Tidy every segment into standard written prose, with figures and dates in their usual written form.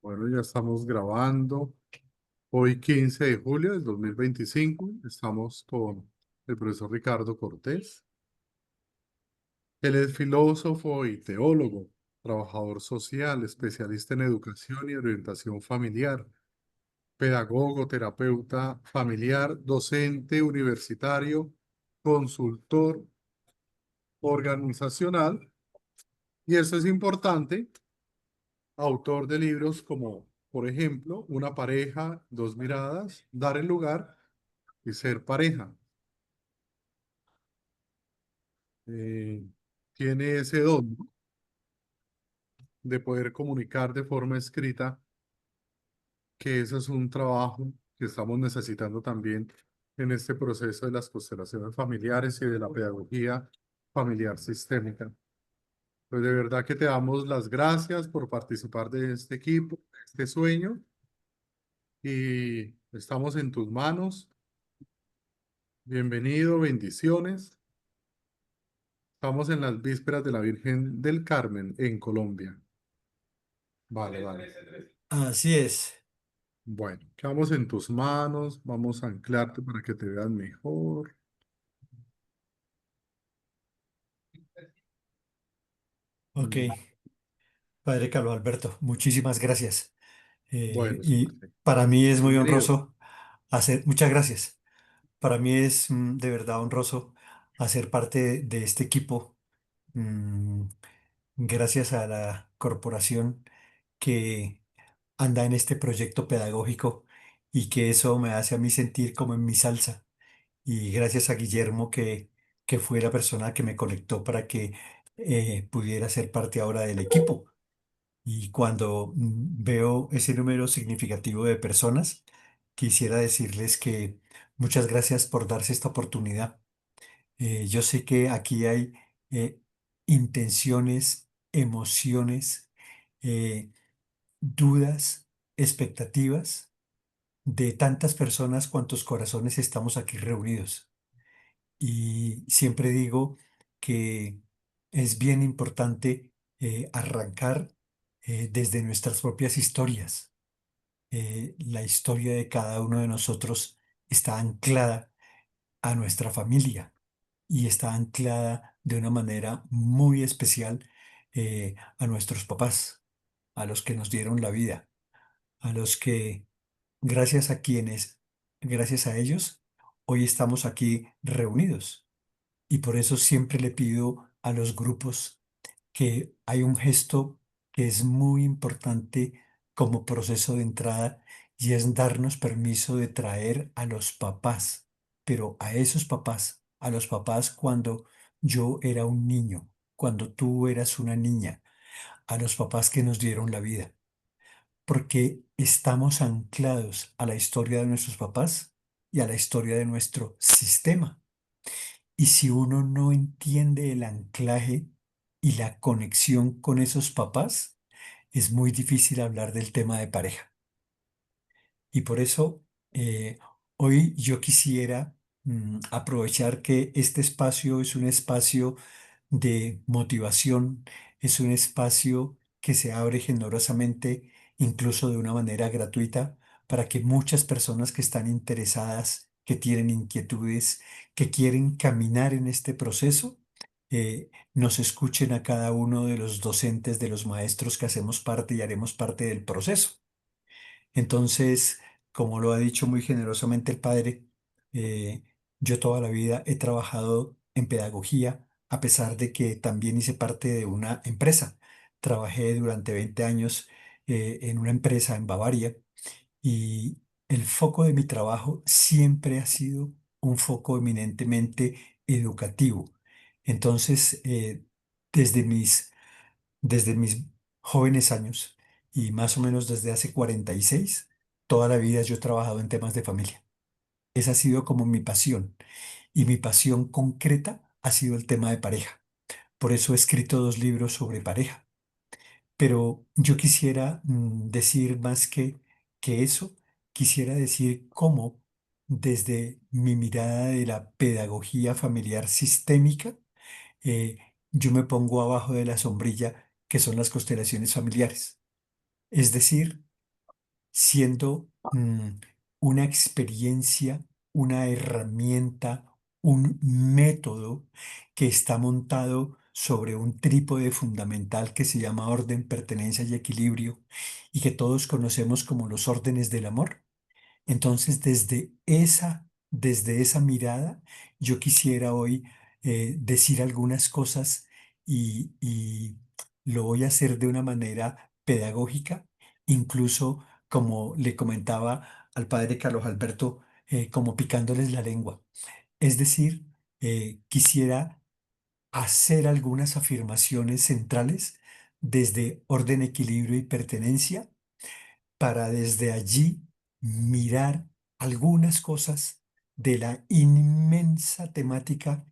Bueno, ya estamos grabando. Hoy 15 de julio del 2025. Estamos con el profesor Ricardo Cortés. Él es filósofo y teólogo, trabajador social, especialista en educación y orientación familiar, pedagogo, terapeuta familiar, docente universitario, consultor organizacional. Y eso es importante, autor de libros como, por ejemplo, Una pareja, dos miradas, Dar el lugar y Ser pareja. Eh, Tiene ese don, ¿no?, de poder comunicar de forma escrita, que eso es un trabajo que estamos necesitando también en este proceso de las constelaciones familiares y de la pedagogía familiar sistémica. Pues de verdad que te damos las gracias por participar de este equipo, de este sueño, y estamos en tus manos. Bienvenido, bendiciones. Estamos en las vísperas de la Virgen del Carmen en Colombia. Vale, vale. Así es. Bueno, quedamos en tus manos. Vamos a anclarte para que te veas mejor. Ok, Mm. Padre Carlos Alberto, muchísimas gracias. Bueno, Y súper. para mí es muy Bienvenido. honroso muchas gracias. Para mí es de verdad honroso hacer parte de este equipo, mm, gracias a la corporación que anda en este proyecto pedagógico y que eso me hace a mí sentir como en mi salsa. Y gracias a Guillermo que fue la persona que me conectó para que pudiera ser parte ahora del equipo. Y cuando veo ese número significativo de personas, quisiera decirles que muchas gracias por darse esta oportunidad. Yo sé que aquí hay eh, intenciones, emociones, eh, dudas, expectativas de tantas personas cuantos corazones estamos aquí reunidos. Y siempre digo que es bien importante arrancar desde nuestras propias historias. La historia de cada uno de nosotros está anclada a nuestra familia y está anclada de una manera muy especial a nuestros papás, a los que nos dieron la vida, a los que, gracias a quienes, gracias a ellos, hoy estamos aquí reunidos. Y por eso siempre le pido a los grupos que hay un gesto que es muy importante como proceso de entrada y es darnos permiso de traer a los papás, pero a esos papás, a los papás cuando yo era un niño, cuando tú eras una niña, a los papás que nos dieron la vida, porque estamos anclados a la historia de nuestros papás y a la historia de nuestro sistema. Y si uno no entiende el anclaje y la conexión con esos papás, es muy difícil hablar del tema de pareja. Y por eso eh, hoy yo quisiera aprovechar que este espacio es un espacio de motivación, es un espacio que se abre generosamente, incluso de una manera gratuita, para que muchas personas que están interesadas, que tienen inquietudes, que quieren caminar en este proceso, nos escuchen a cada uno de los docentes, de los maestros que hacemos parte y haremos parte del proceso. Entonces, como lo ha dicho muy generosamente el padre, eh, yo toda la vida he trabajado en pedagogía, a pesar de que también hice parte de una empresa. Trabajé durante 20 años en una empresa en Bavaria y el foco de mi trabajo siempre ha sido un foco eminentemente educativo. Entonces, desde desde mis jóvenes años y más o menos desde hace 46, toda la vida yo he trabajado en temas de familia. Esa ha sido como mi pasión y mi pasión concreta ha sido el tema de pareja. Por eso he escrito dos libros sobre pareja. Pero yo quisiera decir más que eso, quisiera decir cómo desde mi mirada de la pedagogía familiar sistémica, eh, yo me pongo abajo de la sombrilla que son las constelaciones familiares. Es decir, siendo una experiencia, una herramienta, un método que está montado sobre un trípode fundamental que se llama orden, pertenencia y equilibrio, y que todos conocemos como los órdenes del amor. Entonces, desde esa mirada, yo quisiera hoy decir algunas cosas y lo voy a hacer de una manera pedagógica, incluso como le comentaba al padre Carlos Alberto, como picándoles la lengua. Es decir, quisiera hacer algunas afirmaciones centrales desde orden, equilibrio y pertenencia para desde allí mirar algunas cosas de la inmensa temática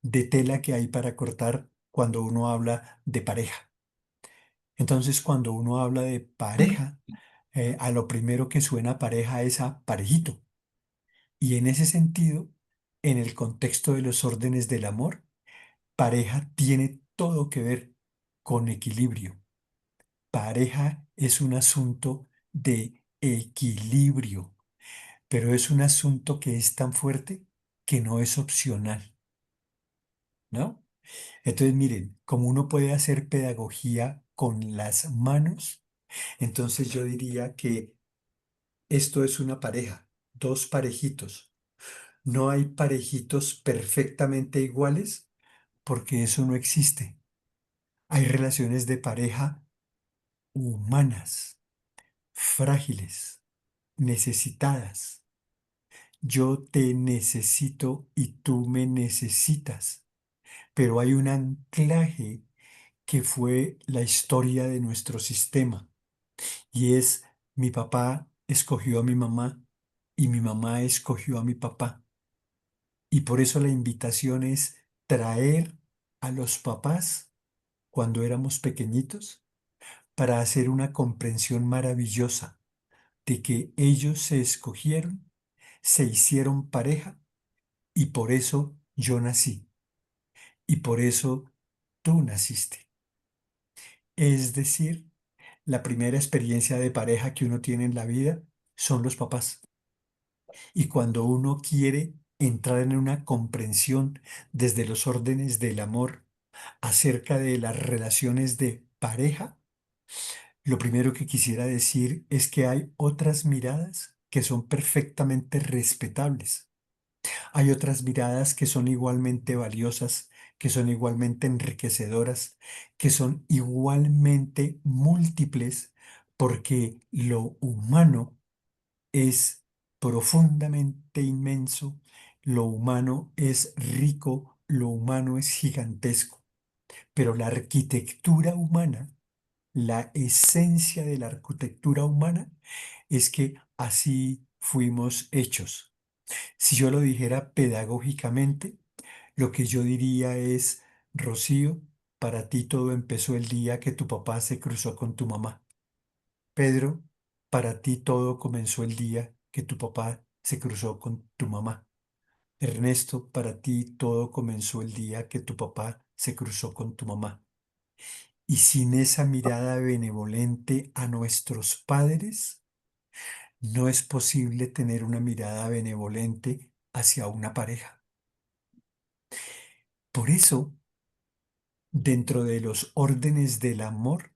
de tela que hay para cortar cuando uno habla de pareja. Entonces, cuando uno habla de pareja, a lo primero que suena pareja es a parejito. Y en ese sentido, en el contexto de los órdenes del amor, pareja tiene todo que ver con equilibrio. Pareja es un asunto de equilibrio, pero es un asunto que es tan fuerte que no es opcional, ¿no? Entonces, miren, como uno puede hacer pedagogía con las manos, entonces yo diría que esto es una pareja, dos parejitos. No hay parejitos perfectamente iguales porque eso no existe. Hay relaciones de pareja humanas, frágiles, necesitadas. Yo te necesito y tú me necesitas. Pero hay un anclaje que fue la historia de nuestro sistema y es mi papá escogió a mi mamá y mi mamá escogió a mi papá. Y por eso la invitación es traer a los papás cuando éramos pequeñitos para hacer una comprensión maravillosa de que ellos se escogieron, se hicieron pareja y por eso yo nací y por eso tú naciste. Es decir, la primera experiencia de pareja que uno tiene en la vida son los papás. Y cuando uno quiere entrar en una comprensión desde los órdenes del amor acerca de las relaciones de pareja, lo primero que quisiera decir es que hay otras miradas que son perfectamente respetables. Hay otras miradas que son igualmente valiosas, que son igualmente enriquecedoras, que son igualmente múltiples, porque lo humano es profundamente inmenso, lo humano es rico, lo humano es gigantesco, pero la arquitectura humana, la esencia de la arquitectura humana es que así fuimos hechos. Si yo lo dijera pedagógicamente, lo que yo diría es, Rocío, para ti todo empezó el día que tu papá se cruzó con tu mamá. Pedro, para ti todo comenzó el día que tu papá se cruzó con tu mamá. Ernesto, para ti todo comenzó el día que tu papá se cruzó con tu mamá. Y sin esa mirada benevolente a nuestros padres, no es posible tener una mirada benevolente hacia una pareja. Por eso, dentro de los órdenes del amor,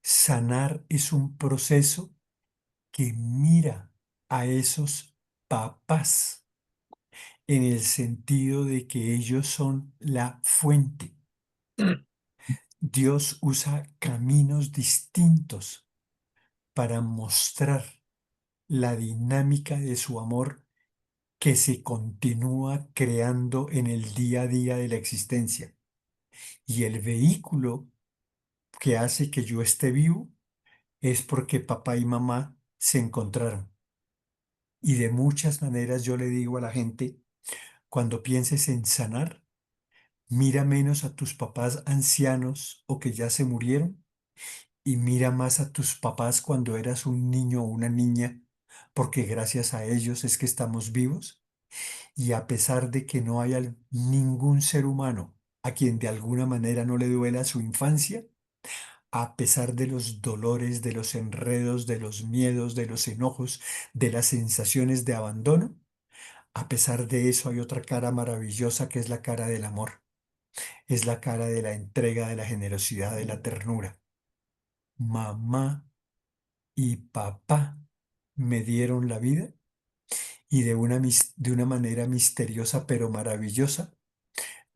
sanar es un proceso que mira a esos papás en el sentido de que ellos son la fuente. Dios usa caminos distintos para mostrar la dinámica de su amor que se continúa creando en el día a día de la existencia. Y el vehículo que hace que yo esté vivo es porque papá y mamá se encontraron. Y de muchas maneras yo le digo a la gente, cuando pienses en sanar, mira menos a tus papás ancianos o que ya se murieron y mira más a tus papás cuando eras un niño o una niña, porque gracias a ellos es que estamos vivos. Y a pesar de que no haya ningún ser humano a quien de alguna manera no le duela su infancia, a pesar de los dolores, de los enredos, de los miedos, de los enojos, de las sensaciones de abandono, a pesar de eso hay otra cara maravillosa que es la cara del amor, es la cara de la entrega, de la generosidad, de la ternura. Mamá y papá me dieron la vida y de una manera misteriosa pero maravillosa,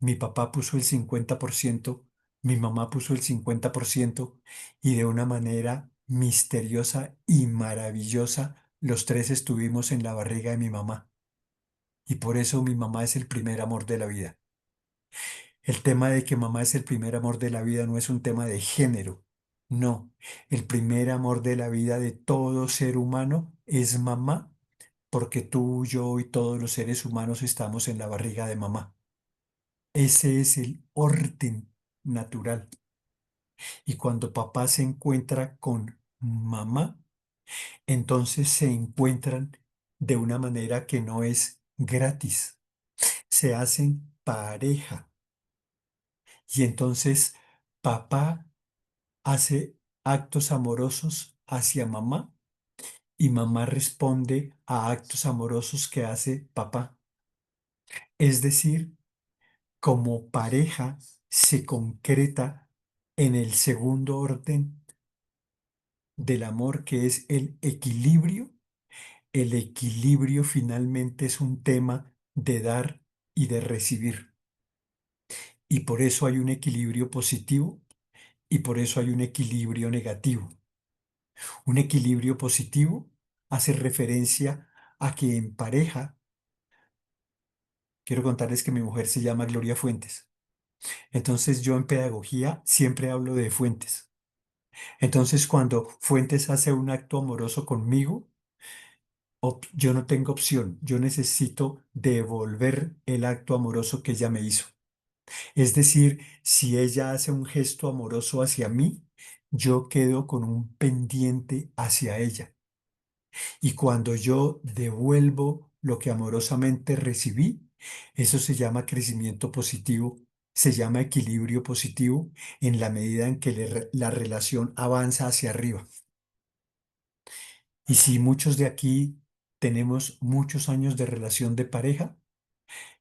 mi papá puso el 50%, mi mamá puso el 50% y de una manera misteriosa y maravillosa, los tres estuvimos en la barriga de mi mamá. Y por eso mi mamá es el primer amor de la vida. El tema de que mamá es el primer amor de la vida no es un tema de género. No, el primer amor de la vida de todo ser humano es mamá, porque tú, yo y todos los seres humanos estamos en la barriga de mamá. Ese es el orden natural. Y cuando papá se encuentra con mamá, entonces se encuentran de una manera que no es gratis. Se hacen pareja. Y entonces papá hace actos amorosos hacia mamá y mamá responde a actos amorosos que hace papá. Es decir, como pareja se concreta en el segundo orden del amor, que es el equilibrio. El equilibrio finalmente es un tema de dar y de recibir. Y por eso hay un equilibrio positivo y por eso hay un equilibrio negativo. Un equilibrio positivo hace referencia a que en pareja, quiero contarles que mi mujer se llama Gloria Fuentes. Entonces yo en pedagogía siempre hablo de fuentes. Entonces cuando Fuentes hace un acto amoroso conmigo, yo no tengo opción, yo necesito devolver el acto amoroso que ella me hizo. Es decir, si ella hace un gesto amoroso hacia mí, yo quedo con un pendiente hacia ella. Y cuando yo devuelvo lo que amorosamente recibí, eso se llama crecimiento positivo, se llama equilibrio positivo en la medida en que la relación avanza hacia arriba. Y si muchos de aquí tenemos muchos años de relación de pareja,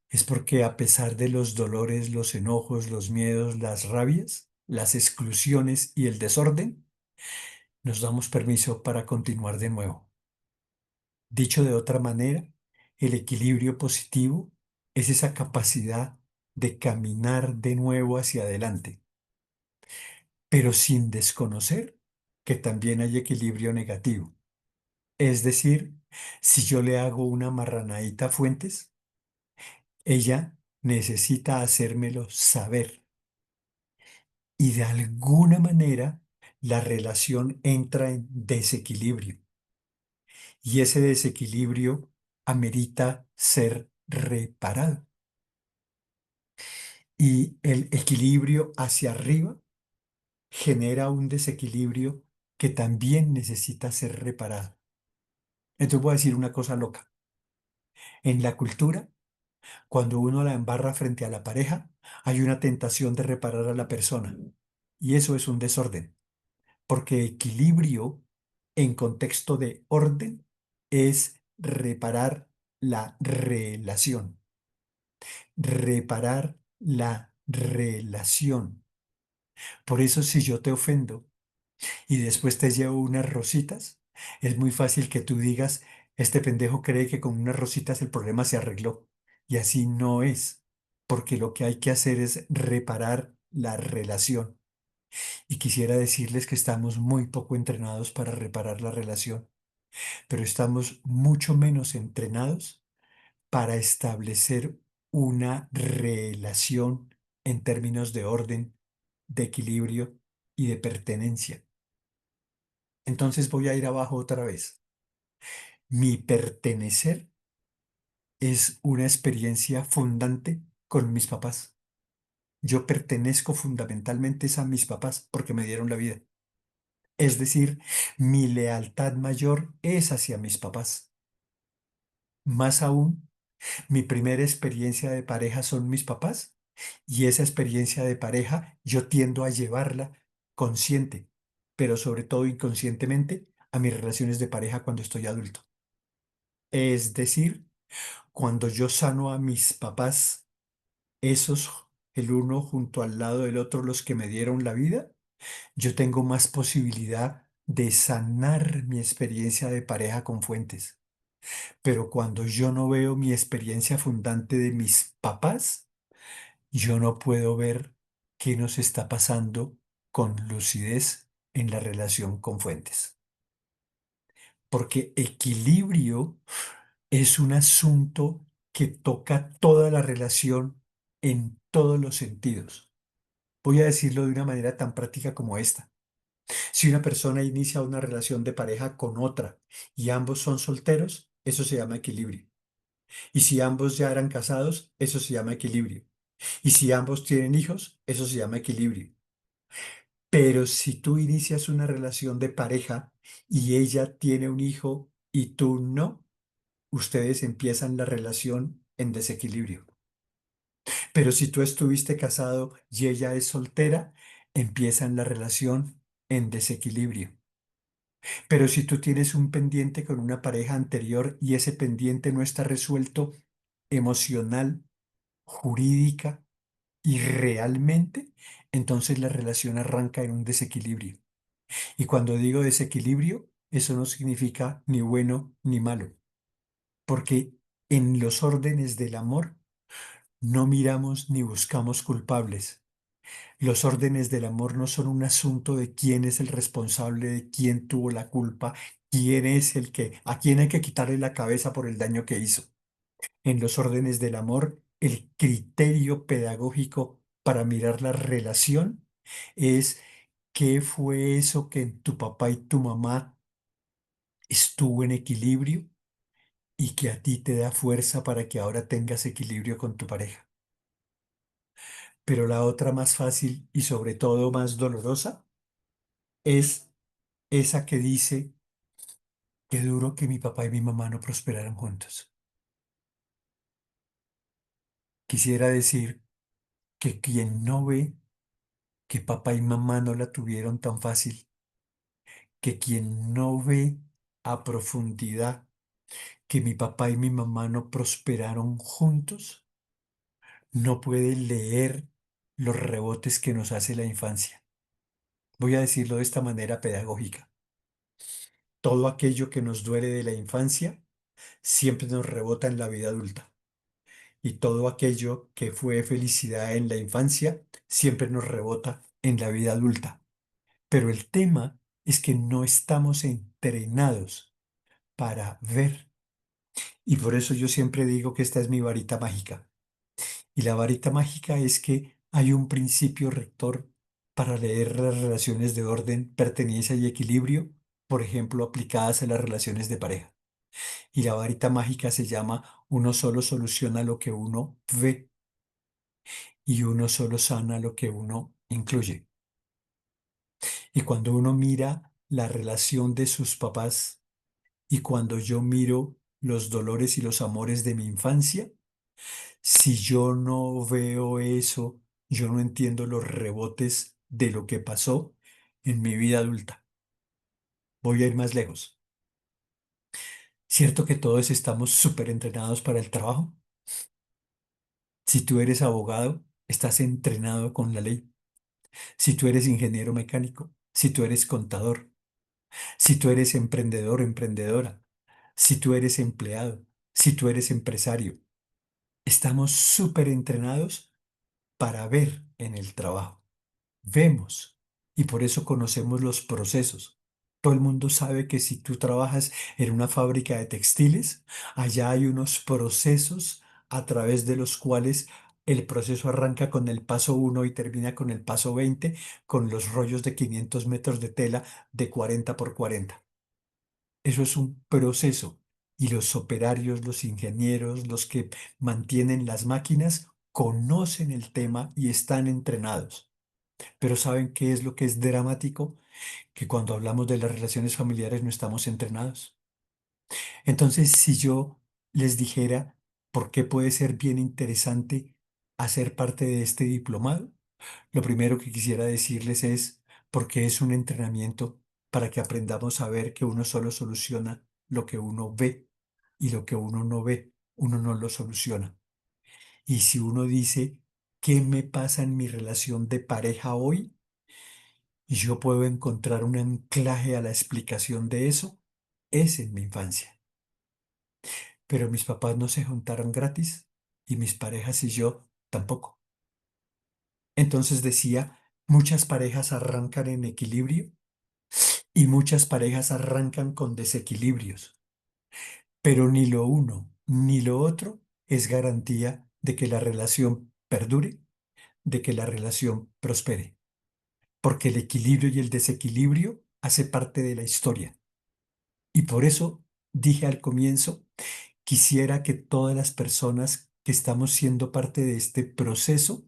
es porque a pesar de los dolores, los enojos, los miedos, las rabias, las exclusiones y el desorden, nos damos permiso para continuar de nuevo. Dicho de otra manera, el equilibrio positivo es esa capacidad de caminar de nuevo hacia adelante, pero sin desconocer que también hay equilibrio negativo. Es decir, si yo le hago una marranadita a Fuentes, ella necesita hacérmelo saber y de alguna manera la relación entra en desequilibrio y ese desequilibrio amerita ser reparado. Y el equilibrio hacia arriba genera un desequilibrio que también necesita ser reparado. Entonces voy a decir una cosa loca. En la cultura, cuando uno la embarra frente a la pareja, hay una tentación de reparar a la persona. Y eso es un desorden, porque equilibrio en contexto de orden es reparar la relación. Reparar la relación. Por eso si yo te ofendo y después te llevo unas rositas, es muy fácil que tú digas, este pendejo cree que con unas rositas el problema se arregló. Y así no es, porque lo que hay que hacer es reparar la relación. Y quisiera decirles que estamos muy poco entrenados para reparar la relación, pero estamos mucho menos entrenados para establecer una relación en términos de orden, de equilibrio y de pertenencia. Entonces voy a ir abajo otra vez. Mi pertenecer es una experiencia fundante con mis papás. Yo pertenezco fundamentalmente es a mis papás porque me dieron la vida. Es decir, mi lealtad mayor es hacia mis papás. Más aún, mi primera experiencia de pareja son mis papás y esa experiencia de pareja yo tiendo a llevarla consciente pero sobre todo inconscientemente, a mis relaciones de pareja cuando estoy adulto. Es decir, cuando yo sano a mis papás, esos, el uno junto al lado del otro, los que me dieron la vida, yo tengo más posibilidad de sanar mi experiencia de pareja con Fuentes. Pero cuando yo no veo mi experiencia fundante de mis papás, yo no puedo ver qué nos está pasando con lucidez en la relación con Fuentes. Porque equilibrio es un asunto que toca toda la relación en todos los sentidos. Voy a decirlo de una manera tan práctica como esta. Si una persona inicia una relación de pareja con otra y ambos son solteros, eso se llama equilibrio. Y si ambos ya eran casados, eso se llama equilibrio. Y si ambos tienen hijos, eso se llama equilibrio. Pero si tú inicias una relación de pareja y ella tiene un hijo y tú no, ustedes empiezan la relación en desequilibrio. Pero si tú estuviste casado y ella es soltera, empiezan la relación en desequilibrio. Pero si tú tienes un pendiente con una pareja anterior y ese pendiente no está resuelto emocional, jurídica y realmente, entonces la relación arranca en un desequilibrio. Y cuando digo desequilibrio, eso no significa ni bueno ni malo, porque en los órdenes del amor no miramos ni buscamos culpables. Los órdenes del amor no son un asunto de quién es el responsable, de quién tuvo la culpa, quién es el que, a quién hay que quitarle la cabeza por el daño que hizo. En los órdenes del amor, el criterio pedagógico para mirar la relación es qué fue eso que en tu papá y tu mamá estuvo en equilibrio y que a ti te da fuerza para que ahora tengas equilibrio con tu pareja. Pero la otra más fácil y sobre todo más dolorosa es esa que dice, qué duro que mi papá y mi mamá no prosperaran juntos. Quisiera decir que quien no ve que papá y mamá no la tuvieron tan fácil, que quien no ve a profundidad que mi papá y mi mamá no prosperaron juntos, no puede leer los rebotes que nos hace la infancia. Voy a decirlo de esta manera pedagógica. Todo aquello que nos duele de la infancia siempre nos rebota en la vida adulta. Y todo aquello que fue felicidad en la infancia siempre nos rebota en la vida adulta. Pero el tema es que no estamos entrenados para ver. Y por eso yo siempre digo que esta es mi varita mágica. Y la varita mágica es que hay un principio rector para leer las relaciones de orden, pertenencia y equilibrio, por ejemplo, aplicadas a las relaciones de pareja. Y la varita mágica se llama uno solo soluciona lo que uno ve y uno solo sana lo que uno incluye. Y cuando uno mira la relación de sus papás y cuando yo miro los dolores y los amores de mi infancia, si yo no veo eso, yo no entiendo los rebotes de lo que pasó en mi vida adulta. Voy a ir más lejos. ¿Cierto que todos estamos súper entrenados para el trabajo? Si tú eres abogado, estás entrenado con la ley. Si tú eres ingeniero mecánico, si tú eres contador, si tú eres emprendedor o emprendedora, si tú eres empleado, si tú eres empresario, estamos súper entrenados para ver en el trabajo. Vemos y por eso conocemos los procesos. Todo el mundo sabe que si tú trabajas en una fábrica de textiles, allá hay unos procesos a través de los cuales el proceso arranca con el paso 1 y termina con el paso 20, con los rollos de 500 metros de tela de 40 por 40. Eso es un proceso y los operarios, los ingenieros, los que mantienen las máquinas, conocen el tema y están entrenados. Pero ¿saben qué es lo que es dramático? Que cuando hablamos de las relaciones familiares no estamos entrenados. Entonces, si yo les dijera por qué puede ser bien interesante hacer parte de este diplomado, lo primero que quisiera decirles es porque es un entrenamiento para que aprendamos a ver que uno solo soluciona lo que uno ve y lo que uno no ve, uno no lo soluciona. Y si uno dice, ¿qué me pasa en mi relación de pareja hoy? Y yo puedo encontrar un anclaje a la explicación de eso, es en mi infancia. Pero mis papás no se juntaron gratis y mis parejas y yo tampoco. Entonces decía, muchas parejas arrancan en equilibrio y muchas parejas arrancan con desequilibrios, pero ni lo uno ni lo otro es garantía de que la relación perdure, de que la relación prospere, porque el equilibrio y el desequilibrio hace parte de la historia. Y por eso dije al comienzo, quisiera que todas las personas que estamos siendo parte de este proceso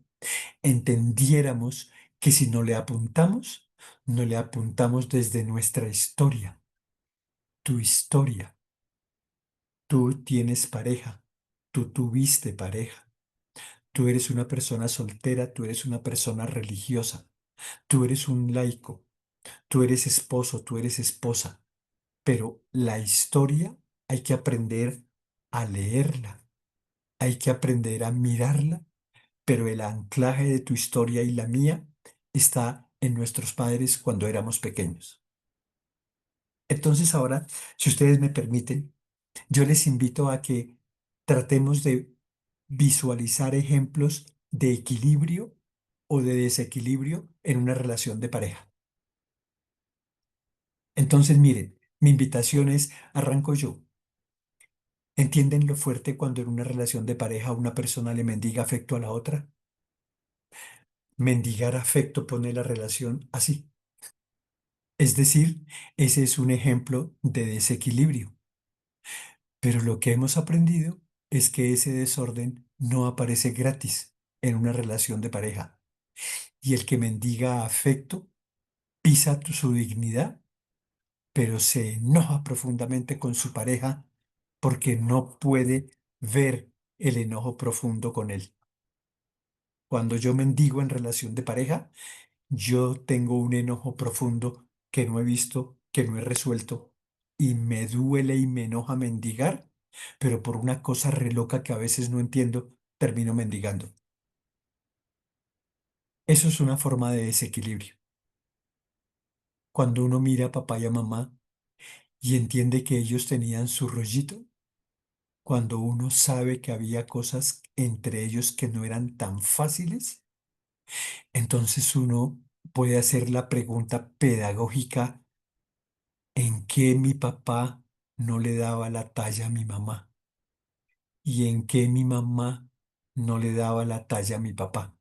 entendiéramos que si no le apuntamos, no le apuntamos desde nuestra historia, tu historia. Tú tienes pareja, tú tuviste pareja, tú eres una persona soltera, tú eres una persona religiosa, tú eres un laico, tú eres esposo, tú eres esposa, pero la historia hay que aprender a leerla, hay que aprender a mirarla, pero el anclaje de tu historia y la mía está en nuestros padres cuando éramos pequeños. Entonces ahora, si ustedes me permiten, yo les invito a que tratemos de visualizar ejemplos de equilibrio o de desequilibrio en una relación de pareja. Entonces, miren, mi invitación es, arranco yo. ¿Entienden lo fuerte cuando en una relación de pareja una persona le mendiga afecto a la otra? Mendigar afecto pone la relación así. Es decir, ese es un ejemplo de desequilibrio. Pero lo que hemos aprendido es que ese desorden no aparece gratis en una relación de pareja. Y el que mendiga afecto pisa su dignidad, pero se enoja profundamente con su pareja porque no puede ver el enojo profundo con él. Cuando yo mendigo en relación de pareja, yo tengo un enojo profundo que no he visto, que no he resuelto, y me duele y me enoja mendigar, pero por una cosa re loca que a veces no entiendo, termino mendigando. Eso es una forma de desequilibrio. Cuando uno mira a papá y a mamá y entiende que ellos tenían su rollito, cuando uno sabe que había cosas entre ellos que no eran tan fáciles, entonces uno puede hacer la pregunta pedagógica: ¿en qué mi papá no le daba la talla a mi mamá? ¿Y en qué mi mamá no le daba la talla a mi papá?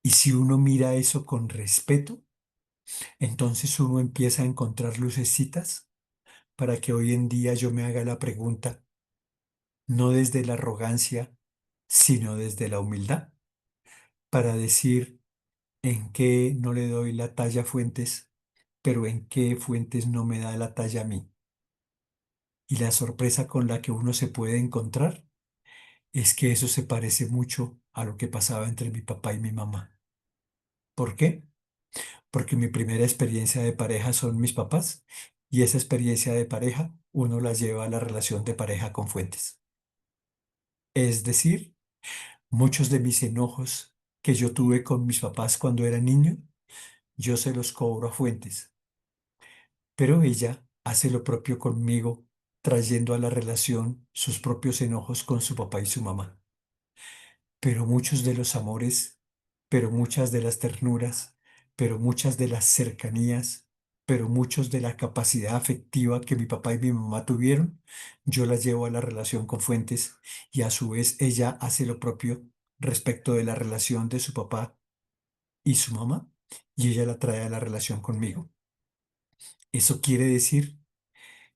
Y si uno mira eso con respeto, entonces uno empieza a encontrar lucecitas para que hoy en día yo me haga la pregunta, no desde la arrogancia, sino desde la humildad, para decir en qué no le doy la talla a Fuentes, pero en qué Fuentes no me da la talla a mí. Y la sorpresa con la que uno se puede encontrar es que eso se parece mucho a lo que pasaba entre mi papá y mi mamá. ¿Por qué? Porque mi primera experiencia de pareja son mis papás y esa experiencia de pareja uno la lleva a la relación de pareja con Fuentes. Es decir, muchos de mis enojos que yo tuve con mis papás cuando era niño, yo se los cobro a Fuentes, pero ella hace lo propio conmigo, trayendo a la relación sus propios enojos con su papá y su mamá. Pero muchos de los amores, pero muchas de las ternuras, pero muchas de las cercanías, pero muchos de la capacidad afectiva que mi papá y mi mamá tuvieron, yo las llevo a la relación con Fuentes y a su vez ella hace lo propio respecto de la relación de su papá y su mamá y ella la trae a la relación conmigo. Eso quiere decir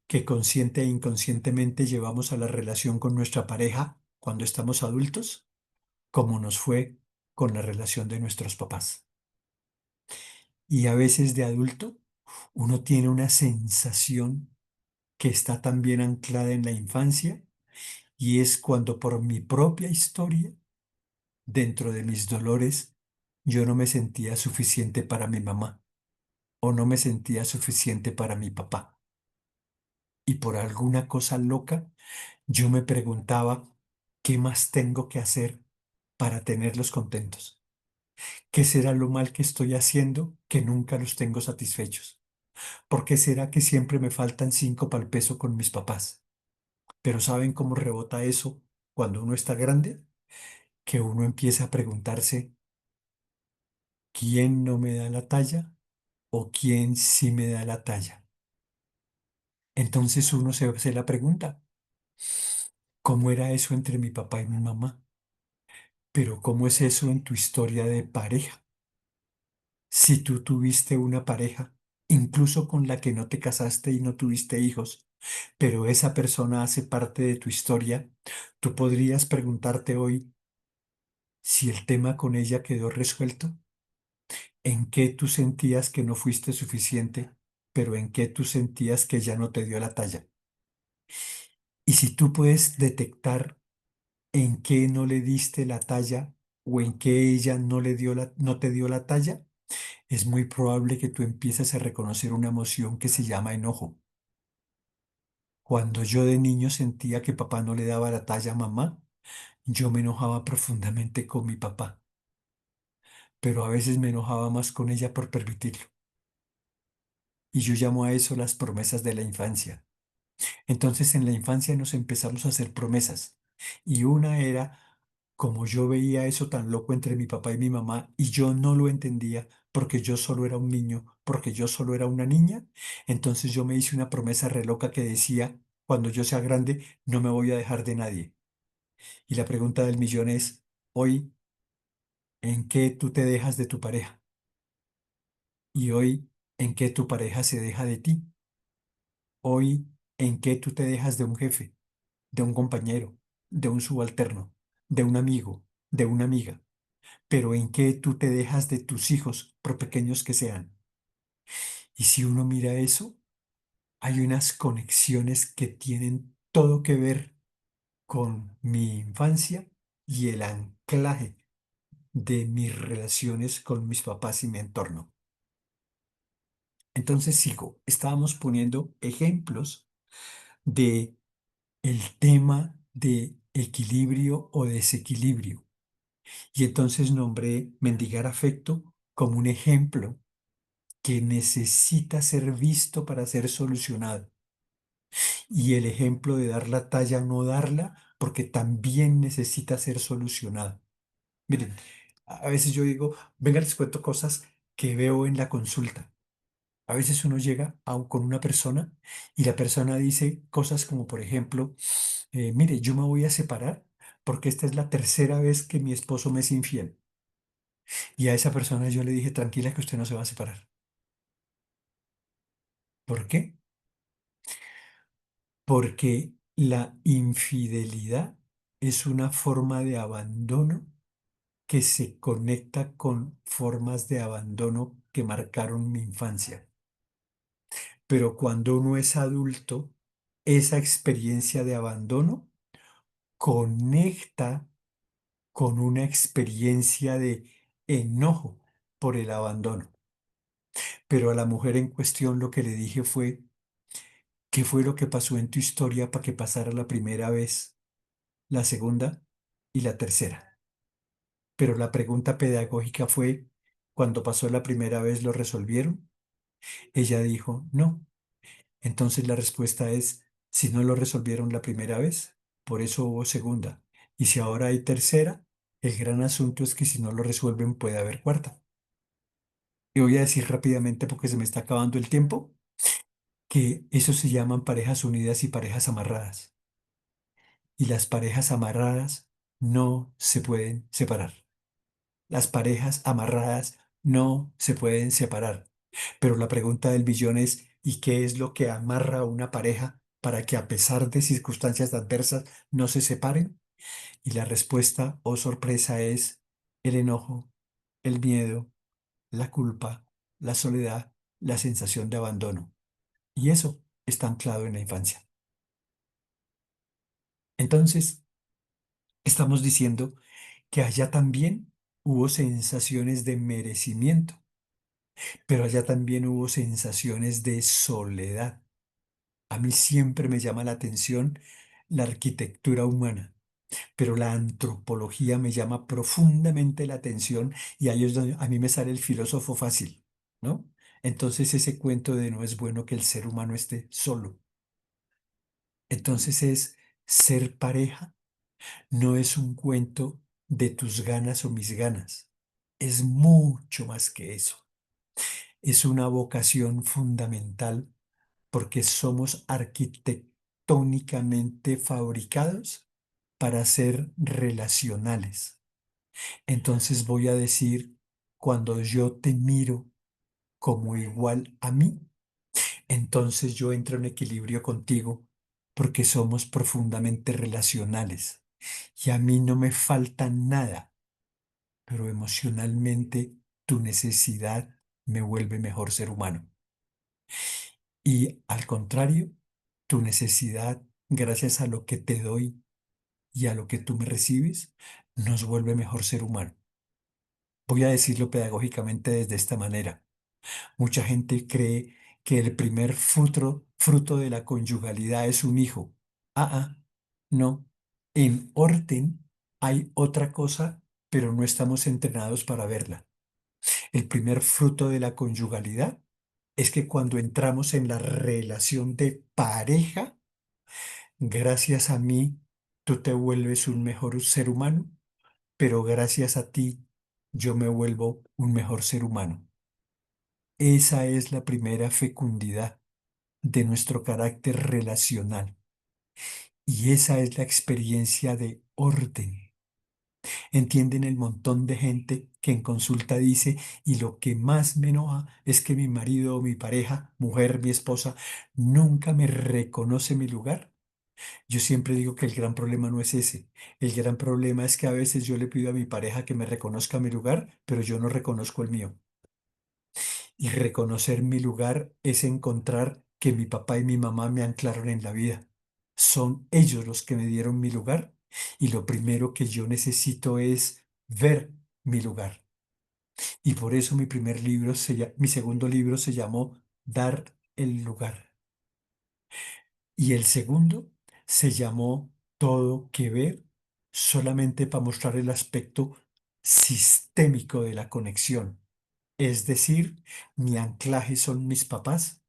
que consciente e inconscientemente llevamos a la relación con nuestra pareja cuando estamos adultos como nos fue con la relación de nuestros papás. Y a veces de adulto uno tiene una sensación que está también anclada en la infancia y es cuando por mi propia historia, dentro de mis dolores, yo no me sentía suficiente para mi mamá o no me sentía suficiente para mi papá. Y por alguna cosa loca, yo me preguntaba, ¿qué más tengo que hacer para tenerlos contentos? ¿Qué será lo mal que estoy haciendo que nunca los tengo satisfechos? ¿Por qué será que siempre me faltan 5 para el peso con mis papás? Pero ¿saben cómo rebota eso cuando uno está grande? Que uno empieza a preguntarse, ¿quién no me da la talla o quién sí me da la talla? Entonces uno se hace la pregunta, ¿cómo era eso entre mi papá y mi mamá? Pero ¿cómo es eso en tu historia de pareja? Si tú tuviste una pareja, incluso con la que no te casaste y no tuviste hijos, pero esa persona hace parte de tu historia, tú podrías preguntarte hoy si el tema con ella quedó resuelto, en qué tú sentías que no fuiste suficiente, pero en qué tú sentías que ella no te dio la talla. Y si tú puedes detectar en qué no le diste la talla o en qué ella no te dio la talla, es muy probable que tú empieces a reconocer una emoción que se llama enojo. Cuando yo de niño sentía que papá no le daba la talla a mamá, yo me enojaba profundamente con mi papá, pero a veces me enojaba más con ella por permitirlo. Y yo llamo a eso las promesas de la infancia. Entonces en la infancia nos empezamos a hacer promesas. Y una era, como yo veía eso tan loco entre mi papá y mi mamá, y yo no lo entendía porque yo solo era un niño, porque yo solo era una niña, entonces yo me hice una promesa re loca que decía, cuando yo sea grande, no me voy a dejar de nadie. Y la pregunta del millón es, hoy, ¿en qué tú te dejas de tu pareja? Y hoy, ¿en qué tu pareja se deja de ti? Hoy, ¿en qué tú te dejas de un jefe, de un compañero, de un subalterno, de un amigo, de una amiga? Pero ¿en qué tú te dejas de tus hijos, por pequeños que sean? Y si uno mira eso, hay unas conexiones que tienen todo que ver con mi infancia y el anclaje de mis relaciones con mis papás y mi entorno. Entonces sigo, estábamos poniendo ejemplos de el tema de equilibrio o desequilibrio. Y entonces nombré mendigar afecto como un ejemplo que necesita ser visto para ser solucionado. Y el ejemplo de dar la talla o no darla, porque también necesita ser solucionado. Miren, a veces yo digo, venga, les cuento cosas que veo en la consulta. A veces uno llega con una persona y la persona dice cosas como, por ejemplo, mire, yo me voy a separar porque esta es la tercera vez que mi esposo me es infiel. Y a esa persona yo le dije, tranquila que usted no se va a separar. ¿Por qué? Porque la infidelidad es una forma de abandono que se conecta con formas de abandono que marcaron mi infancia. Pero cuando uno es adulto, esa experiencia de abandono conecta con una experiencia de enojo por el abandono. Pero a la mujer en cuestión lo que le dije fue, ¿qué fue lo que pasó en tu historia para que pasara la primera vez, la segunda y la tercera? Pero la pregunta pedagógica fue, ¿cuando pasó la primera vez lo resolvieron? Ella dijo, no. Entonces la respuesta es, si no lo resolvieron la primera vez, por eso hubo segunda. Y si ahora hay tercera, el gran asunto es que si no lo resuelven puede haber cuarta. Y voy a decir rápidamente porque se me está acabando el tiempo, que eso se llaman parejas unidas y parejas amarradas. Y las parejas amarradas no se pueden separar. Las parejas amarradas no se pueden separar. Pero la pregunta del billón es, ¿y qué es lo que amarra a una pareja para que a pesar de circunstancias adversas no se separen? Y la respuesta, oh sorpresa, es el enojo, el miedo, la culpa, la soledad, la sensación de abandono. Y eso está anclado en la infancia. Entonces, estamos diciendo que allá también hubo sensaciones de merecimiento, pero allá también hubo sensaciones de soledad. A mí siempre me llama la atención la arquitectura humana, pero la antropología me llama profundamente la atención y ahí es donde a mí me sale el filósofo fácil, ¿no? Entonces ese cuento de no es bueno que el ser humano esté solo. Entonces es ser pareja, no es un cuento de tus ganas o mis ganas. Es mucho más que eso. Es una vocación fundamental porque somos arquitectónicamente fabricados para ser relacionales. Entonces voy a decir, cuando yo te miro como igual a mí, entonces yo entro en equilibrio contigo porque somos profundamente relacionales. Y a mí no me falta nada, pero emocionalmente tu necesidad me vuelve mejor ser humano. Y al contrario, tu necesidad, gracias a lo que te doy y a lo que tú me recibes, nos vuelve mejor ser humano. Voy a decirlo pedagógicamente desde esta manera. Mucha gente cree que el primer fruto de la conyugalidad es un hijo. No. En orden hay otra cosa, pero no estamos entrenados para verla. El primer fruto de la conyugalidad es que cuando entramos en la relación de pareja, gracias a mí, tú te vuelves un mejor ser humano, pero gracias a ti, yo me vuelvo un mejor ser humano. Esa es la primera fecundidad de nuestro carácter relacional y esa es la experiencia de orden. Entienden el montón de gente que en consulta dice, y lo que más me enoja es que mi marido o mi pareja, mujer, mi esposa, nunca me reconoce mi lugar. Yo siempre digo que el gran problema no es ese. El gran problema es que a veces yo le pido a mi pareja que me reconozca mi lugar, pero yo no reconozco el mío. Y reconocer mi lugar es encontrar que mi papá y mi mamá me anclaron en la vida. Son ellos los que me dieron mi lugar y lo primero que yo necesito es ver mi lugar. Y por eso mi segundo libro se llamó Dar el lugar. Y el segundo se llamó Todo que ver, solamente para mostrar el aspecto sistémico de la conexión. Es decir, mi anclaje son mis papás,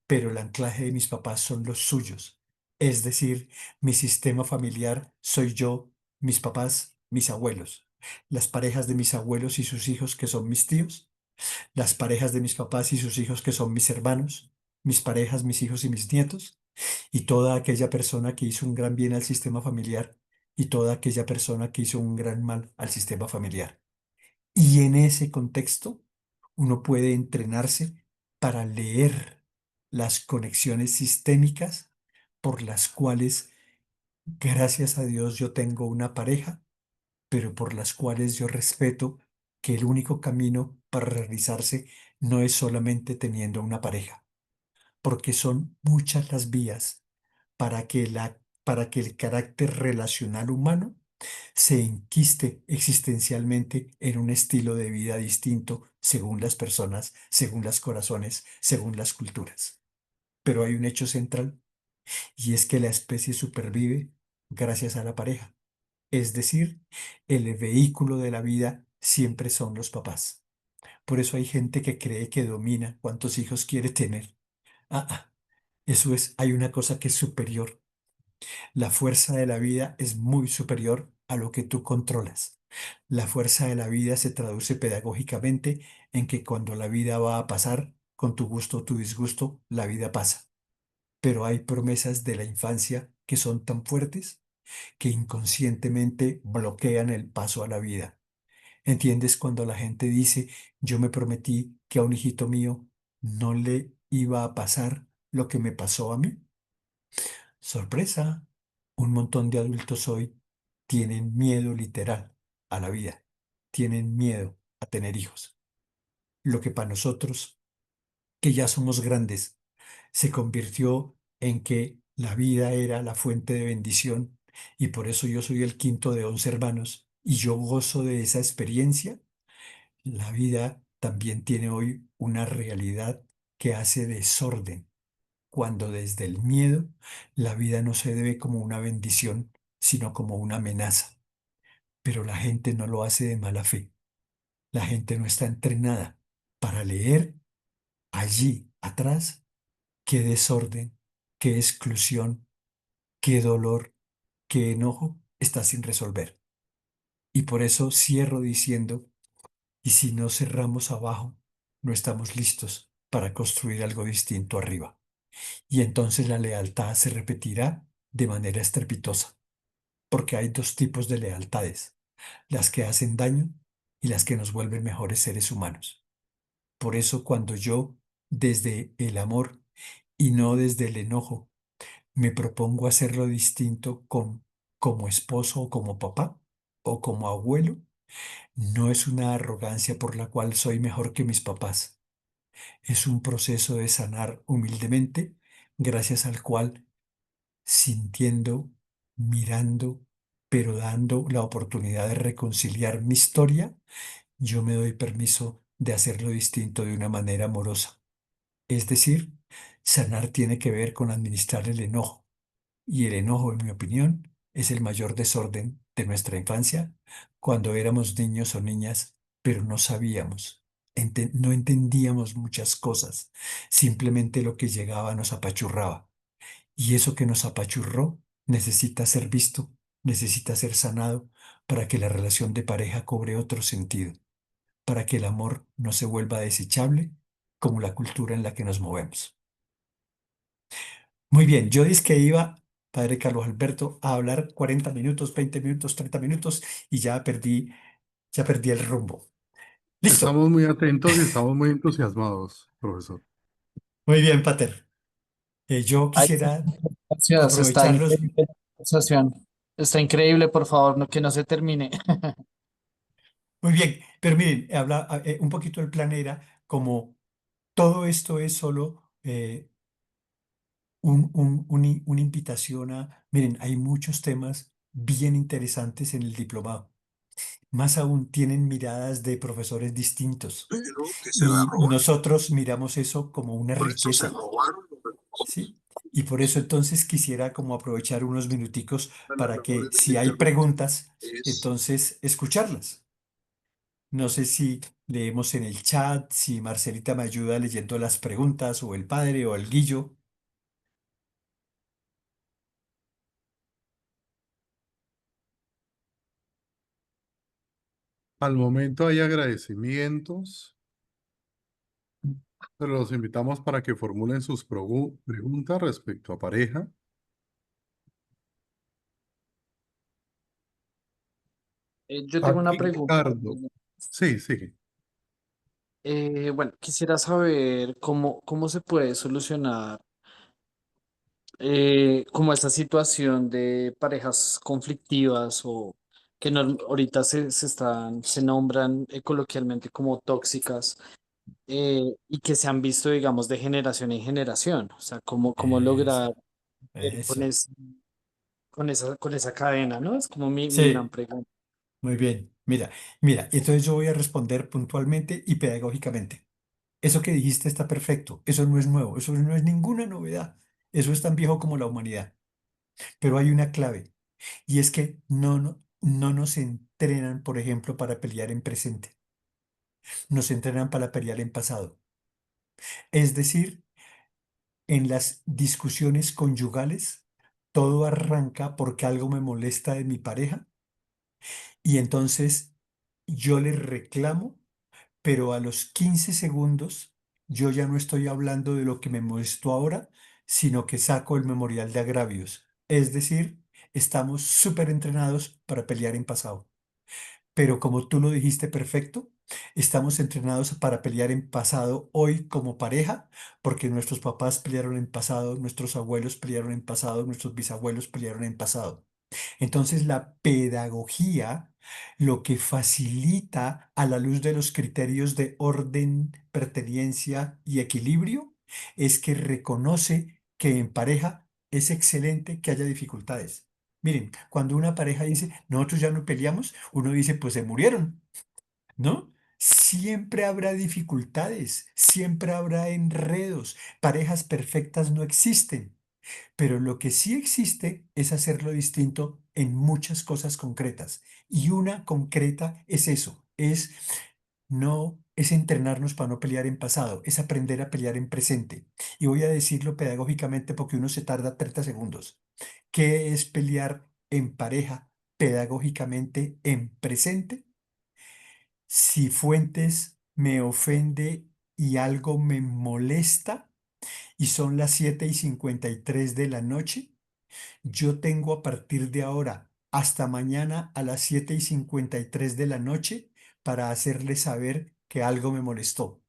pero el anclaje de mis papás son los suyos. Es decir, mi sistema familiar soy yo, mis papás, mis abuelos, las parejas de mis abuelos y sus hijos que son mis tíos, las parejas de mis papás y sus hijos que son mis hermanos, mis parejas, mis hijos y mis nietos, y toda aquella persona que hizo un gran bien al sistema familiar y toda aquella persona que hizo un gran mal al sistema familiar. Y en ese contexto, uno puede entrenarse para leer las conexiones sistémicas por las cuales, gracias a Dios, yo tengo una pareja, pero por las cuales yo respeto que el único camino para realizarse no es solamente teniendo una pareja, porque son muchas las vías para que el carácter relacional humano se enquiste existencialmente en un estilo de vida distinto según las personas, según los corazones, según las culturas. Pero hay un hecho central y es que la especie supervive gracias a la pareja. Es decir, el vehículo de la vida siempre son los papás. Por eso hay gente que cree que domina cuántos hijos quiere tener. Ah, ah, eso es, hay una cosa que es superior. La fuerza de la vida es muy superior a lo que tú controlas. La fuerza de la vida se traduce pedagógicamente en que cuando la vida va a pasar, con tu gusto o tu disgusto, la vida pasa. Pero hay promesas de la infancia que son tan fuertes que inconscientemente bloquean el paso a la vida. ¿Entiendes cuando la gente dice, yo me prometí que a un hijito mío no le iba a pasar lo que me pasó a mí? Sorpresa, un montón de adultos hoy tienen miedo literal a la vida, tienen miedo a tener hijos. Lo que para nosotros, que ya somos grandes, se convirtió en que la vida era la fuente de bendición y por eso yo soy el quinto de 11 hermanos y yo gozo de esa experiencia. La vida también tiene hoy una realidad que hace desorden, cuando desde el miedo la vida no se debe como una bendición, sino como una amenaza. Pero la gente no lo hace de mala fe. La gente no está entrenada para leer allí atrás qué desorden, qué exclusión, qué dolor, qué enojo está sin resolver. Y por eso cierro diciendo, y si no cerramos abajo, no estamos listos para construir algo distinto arriba. Y entonces la lealtad se repetirá de manera estrepitosa, porque hay dos tipos de lealtades, las que hacen daño y las que nos vuelven mejores seres humanos. Por eso cuando yo, desde el amor y no desde el enojo, me propongo hacerlo distinto como esposo o como papá o como abuelo, no es una arrogancia por la cual soy mejor que mis papás. Es un proceso de sanar humildemente, gracias al cual, sintiendo, mirando, pero dando la oportunidad de reconciliar mi historia, yo me doy permiso de hacerlo distinto de una manera amorosa. Es decir, sanar tiene que ver con administrar el enojo. Y el enojo, en mi opinión, es el mayor desorden de nuestra infancia cuando éramos niños o niñas, pero no sabíamos, no entendíamos muchas cosas. Simplemente lo que llegaba nos apachurraba. Y eso que nos apachurró necesita ser visto, necesita ser sanado para que la relación de pareja cobre otro sentido, para que el amor no se vuelva desechable como la cultura en la que nos movemos. Muy bien, yo dije que iba, padre Carlos Alberto, a hablar 40 minutos, 20 minutos, 30 minutos y ya perdí el rumbo. Listo. Estamos muy atentos y estamos muy entusiasmados, profesor. Muy bien, Pater. Yo Ay, quisiera gracias, está aprovecharlos. increíble la conversación. Está increíble, por favor, no, que no se termine. Muy bien, pero miren, habla un poquito el plan era como todo esto es solo una invitación a, miren, hay muchos temas bien interesantes en el diplomado. Más aún tienen miradas de profesores distintos. Pero que se la Y roban. nosotros miramos eso como una Por eso se riqueza, robaron los recursos. ¿sí? Y por eso entonces quisiera como aprovechar unos minuticos Una de las para que labores del si hay intérprete preguntas, es entonces escucharlas. No sé si leemos en el chat, si Marcelita me ayuda leyendo las preguntas, o el padre, o el Guillo. al momento hay agradecimientos, pero los invitamos para que formulen sus preguntas respecto a pareja. Yo tengo una Aquí, pregunta. Ricardo. Sí, sí. Bueno, quisiera saber cómo se puede solucionar como esta situación de parejas conflictivas o que ahorita se nombran coloquialmente como tóxicas y que se han visto, digamos, de generación en generación. O sea, cómo Eso, lograr ver eso. con esa cadena, ¿no? Es como mi gran Sí, pregunta. muy bien. Mira, entonces yo voy a responder puntualmente y pedagógicamente. Eso que dijiste está perfecto. Eso no es nuevo. Eso no es ninguna novedad. Eso es tan viejo como la humanidad. Pero hay una clave y es que no nos entrenan, por ejemplo, para pelear en presente. Nos entrenan para pelear en pasado. Es decir, en las discusiones conyugales, todo arranca porque algo me molesta de mi pareja y entonces yo le reclamo, pero a los 15 segundos yo ya no estoy hablando de lo que me molestó ahora, sino que saco el memorial de agravios. Es decir, estamos súper entrenados para pelear en pasado. Pero como tú lo dijiste perfecto, estamos entrenados para pelear en pasado hoy como pareja, porque nuestros papás pelearon en pasado, nuestros abuelos pelearon en pasado, nuestros bisabuelos pelearon en pasado. Entonces, la pedagogía lo que facilita a la luz de los criterios de orden, pertenencia y equilibrio es que reconoce que en pareja es excelente que haya dificultades. Miren, cuando una pareja dice, nosotros ya no peleamos, uno dice, pues se murieron, ¿no? Siempre habrá dificultades, siempre habrá enredos. Parejas perfectas no existen, pero lo que sí existe es hacerlo distinto en muchas cosas concretas. Y una concreta es eso, es entrenarnos para no pelear en pasado, es aprender a pelear en presente. Y voy a decirlo pedagógicamente porque uno se tarda 30 segundos. ¿Qué es pelear en pareja pedagógicamente en presente? Si Fuentes me ofende y algo me molesta y son las 7:53 de la noche, yo tengo a partir de ahora hasta mañana a las 7:53 de la noche para hacerle saber que algo me molestó,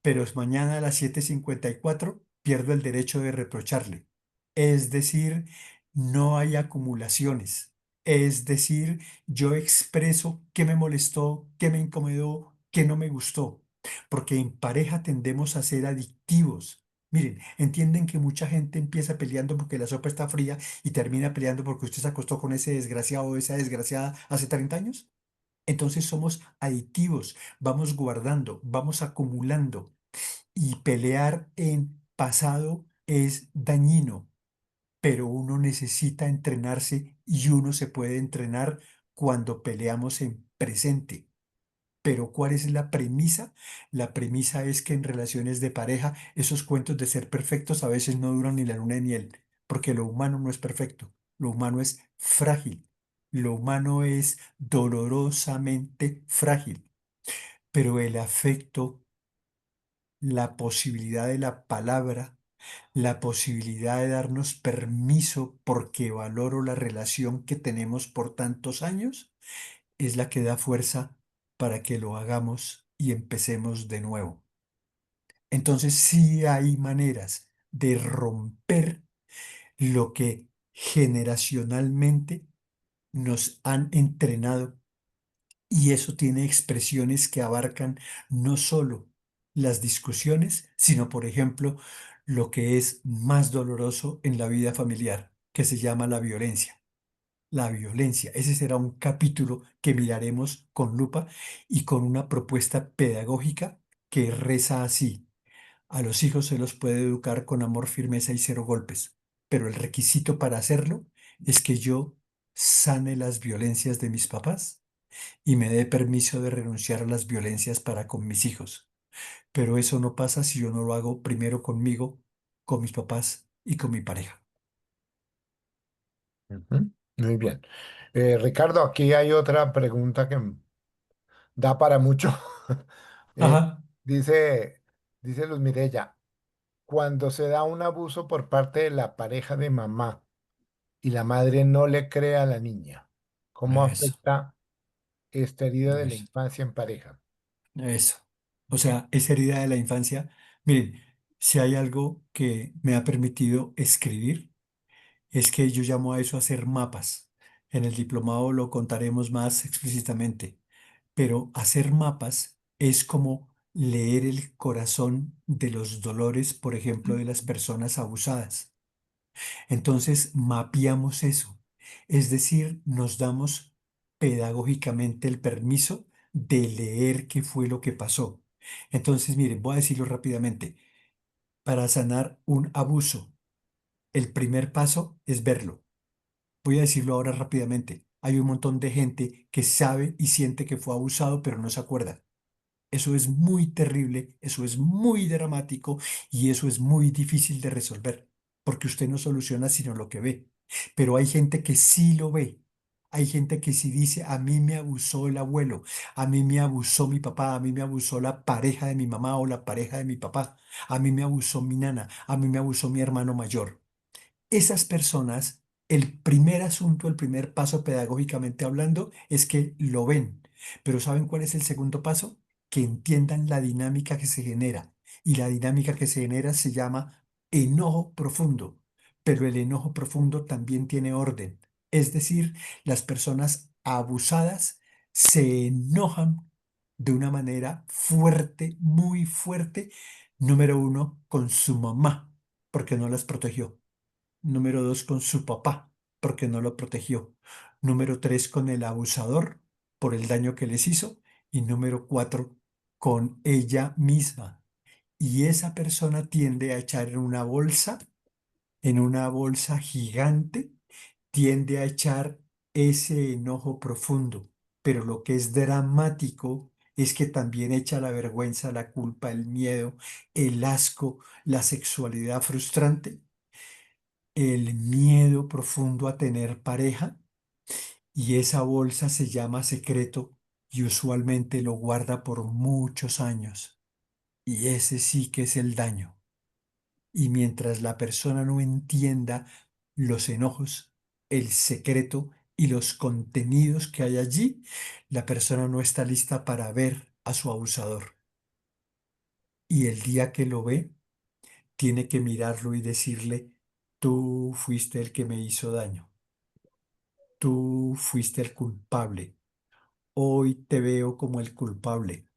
pero es mañana a las 7:54 pierdo el derecho de reprocharle. Es decir, no hay acumulaciones. Es decir, yo expreso qué me molestó, qué me incomodó, qué no me gustó, porque en pareja tendemos a ser adictivos. Miren, entienden que mucha gente empieza peleando porque la sopa está fría y termina peleando porque usted se acostó con ese desgraciado o esa desgraciada hace 30 años. Entonces somos adictivos, vamos guardando, vamos acumulando. Y pelear en pasado es dañino, pero uno necesita entrenarse y uno se puede entrenar cuando peleamos en presente. Pero ¿cuál es la premisa? La premisa es que en relaciones de pareja esos cuentos de ser perfectos a veces no duran ni la luna de miel, porque lo humano no es perfecto, lo humano es frágil, lo humano es dolorosamente frágil, pero el afecto, la posibilidad de la palabra, la posibilidad de darnos permiso porque valoro la relación que tenemos por tantos años, es la que da fuerza para que lo hagamos y empecemos de nuevo. Entonces sí hay maneras de romper lo que generacionalmente nos han entrenado y eso tiene expresiones que abarcan no solo las discusiones, sino, por ejemplo, lo que es más doloroso en la vida familiar, que se llama la violencia. La violencia, ese será un capítulo que miraremos con lupa y con una propuesta pedagógica que reza así. A los hijos se los puede educar con amor, firmeza y cero golpes, pero el requisito para hacerlo es que yo sane las violencias de mis papás y me dé permiso de renunciar a las violencias para con mis hijos. Pero eso no pasa si yo no lo hago primero conmigo, con mis papás y con mi pareja. Ujú. Muy bien. Ricardo, aquí hay otra pregunta que da para mucho. Eh, Ajá, dice, dice Luz Mirella, cuando se da un abuso por parte de la pareja de mamá y la madre no le cree a la niña, ¿cómo eso, afecta esta herida de la eso, infancia en pareja? eso. O sea, esa herida de la infancia, miren, si hay algo que me ha permitido escribir, es que yo llamo a eso hacer mapas. En el diplomado lo contaremos más explícitamente, pero hacer mapas es como leer el corazón de los dolores, por ejemplo, de las personas abusadas. Entonces, mapeamos eso. Es decir, nos damos pedagógicamente el permiso de leer qué fue lo que pasó. Entonces, miren, voy a decirlo rápidamente. Para sanar un abuso, el primer paso es verlo. Voy a decirlo ahora rápidamente. Hay un montón de gente que sabe y siente que fue abusado, pero no se acuerda. Eso es muy terrible, eso es muy dramático y eso es muy difícil de resolver, porque usted no soluciona sino lo que ve. Pero hay gente que sí lo ve. Hay gente que sí dice, a mí me abusó el abuelo, a mí me abusó mi papá, a mí me abusó la pareja de mi mamá o la pareja de mi papá, a mí me abusó mi nana, a mí me abusó mi hermano mayor. Esas personas, el primer asunto, el primer paso pedagógicamente hablando, es que lo ven. Pero ¿saben cuál es el segundo paso? Que entiendan la dinámica que se genera. Y la dinámica que se genera se llama enojo profundo. Pero el enojo profundo también tiene orden. Es decir, las personas abusadas se enojan de una manera fuerte, muy fuerte, número uno, con su mamá, porque no las protegió. Número dos, con su papá, porque no lo protegió. Número tres, con el abusador, por el daño que les hizo. Y número cuatro, con ella misma. Y esa persona tiende a echar en una bolsa gigante, tiende a echar ese enojo profundo. Pero lo que es dramático es que también echa la vergüenza, la culpa, el miedo, el asco, la sexualidad frustrante, el miedo profundo a tener pareja, y esa bolsa se llama secreto y usualmente lo guarda por muchos años. Y ese sí que es el daño. Y mientras la persona no entienda los enojos, el secreto y los contenidos que hay allí, la persona no está lista para ver a su abusador. Y el día que lo ve, tiene que mirarlo y decirle, tú fuiste el que me hizo daño, tú fuiste el culpable, hoy te veo como el culpable,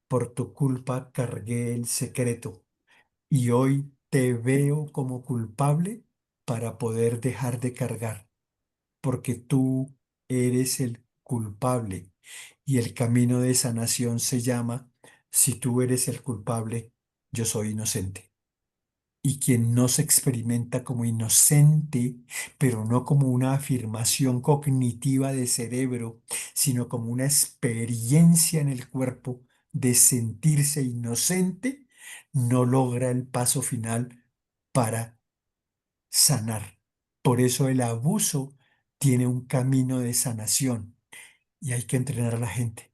por tu culpa cargué el secreto y hoy te veo como culpable para poder dejar de cargar, porque tú eres el culpable y el camino de sanación se llama, si tú eres el culpable, yo soy inocente. Y quien no se experimenta como inocente, pero no como una afirmación cognitiva de cerebro, sino como una experiencia en el cuerpo de sentirse inocente, no logra el paso final para sanar. Por eso el abuso tiene un camino de sanación y hay que entrenar a la gente.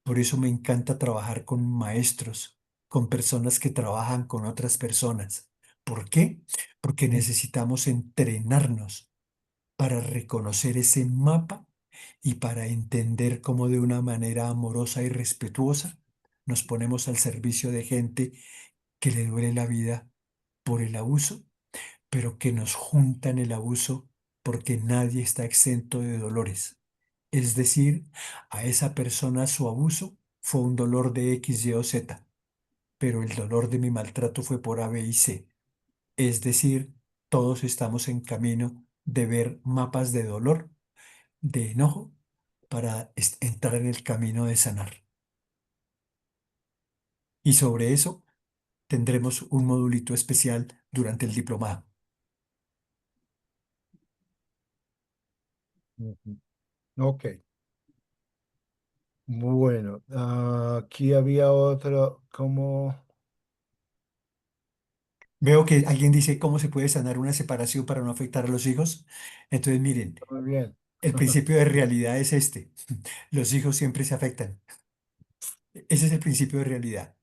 Por eso me encanta trabajar con maestros, con personas que trabajan con otras personas. ¿Por qué? Porque necesitamos entrenarnos para reconocer ese mapa y para entender cómo de una manera amorosa y respetuosa nos ponemos al servicio de gente que le duele la vida por el abuso, pero que nos junta en el abuso porque nadie está exento de dolores. Es decir, a esa persona su abuso fue un dolor de X, Y o Z, pero el dolor de mi maltrato fue por A, B y C. Es decir, todos estamos en camino de ver mapas de dolor, de enojo, para entrar en el camino de sanar. Y sobre eso tendremos un modulito especial durante el diplomado. Ujú. Ok, bueno, aquí había otro, como, Veo que alguien dice cómo se puede sanar una separación para no afectar a los hijos. Entonces, miren, muy bien. el principio de realidad es este. Los hijos siempre se afectan. Ese es el principio de realidad.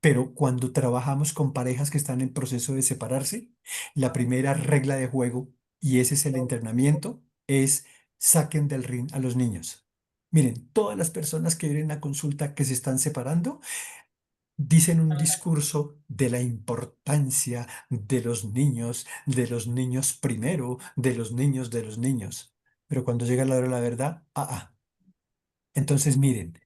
Pero cuando trabajamos con parejas que están en proceso de separarse, la primera regla de juego, y ese es el entrenamiento, es saquen del ring a los niños. Miren, todas las personas que vienen a consulta que se están separando dicen un discurso de la importancia de los niños primero, de los niños, de los niños. Pero cuando llega la hora de la verdad, Entonces, miren,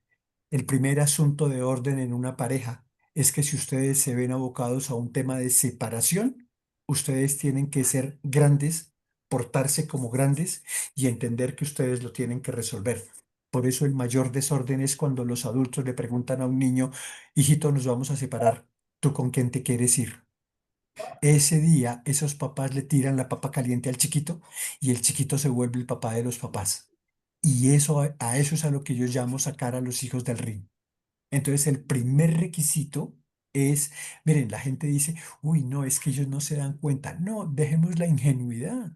el primer asunto de orden en una pareja es que si ustedes se ven abocados a un tema de separación, ustedes tienen que ser grandes, portarse como grandes y entender que ustedes lo tienen que resolver. Por eso el mayor desorden es cuando los adultos le preguntan a un niño, hijito, nos vamos a separar, ¿tú con quién te quieres ir? Ese día, esos papás le tiran la papa caliente al chiquito y el chiquito se vuelve el papá de los papás. Y eso, a eso es a lo que yo llamo sacar a los hijos del ring. Entonces, el primer requisito es, miren, la gente dice, uy, no, es que ellos no se dan cuenta. No, dejemos la ingenuidad.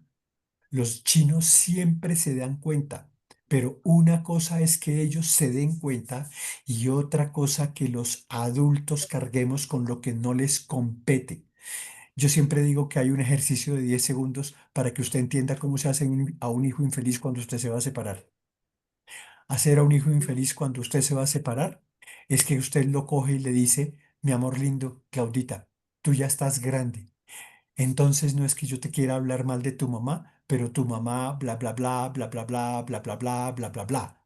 Los chinos siempre se dan cuenta, pero una cosa es que ellos se den cuenta y otra cosa que los adultos carguemos con lo que no les compete. Yo siempre digo que hay un ejercicio de 10 segundos para que usted entienda cómo se hace a un hijo infeliz cuando usted se va a separar. Hacer a un hijo infeliz cuando usted se va a separar es que usted lo coge y le dice, mi amor lindo, Claudita, tú ya estás grande. Entonces no es que yo te quiera hablar mal de tu mamá, pero tu mamá, bla, bla, bla, bla, bla, bla, bla, bla, bla, bla, bla, bla.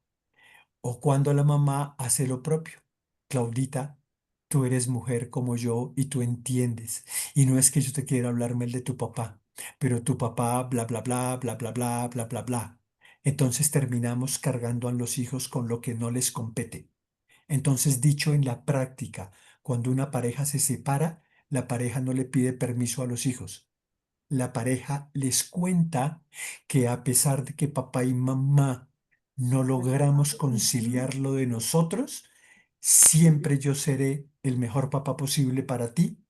O cuando la mamá hace lo propio. Claudita, tú eres mujer como yo y tú entiendes. Y no es que yo te quiera hablar mal de tu papá, pero tu papá, bla, bla, bla, bla, bla, bla, bla, bla, bla. Entonces terminamos cargando a los hijos con lo que no les compete. Entonces, dicho en la práctica, cuando una pareja se separa, la pareja no le pide permiso a los hijos. La pareja les cuenta que a pesar de que papá y mamá no logramos conciliar lo de nosotros, siempre yo seré el mejor papá posible para ti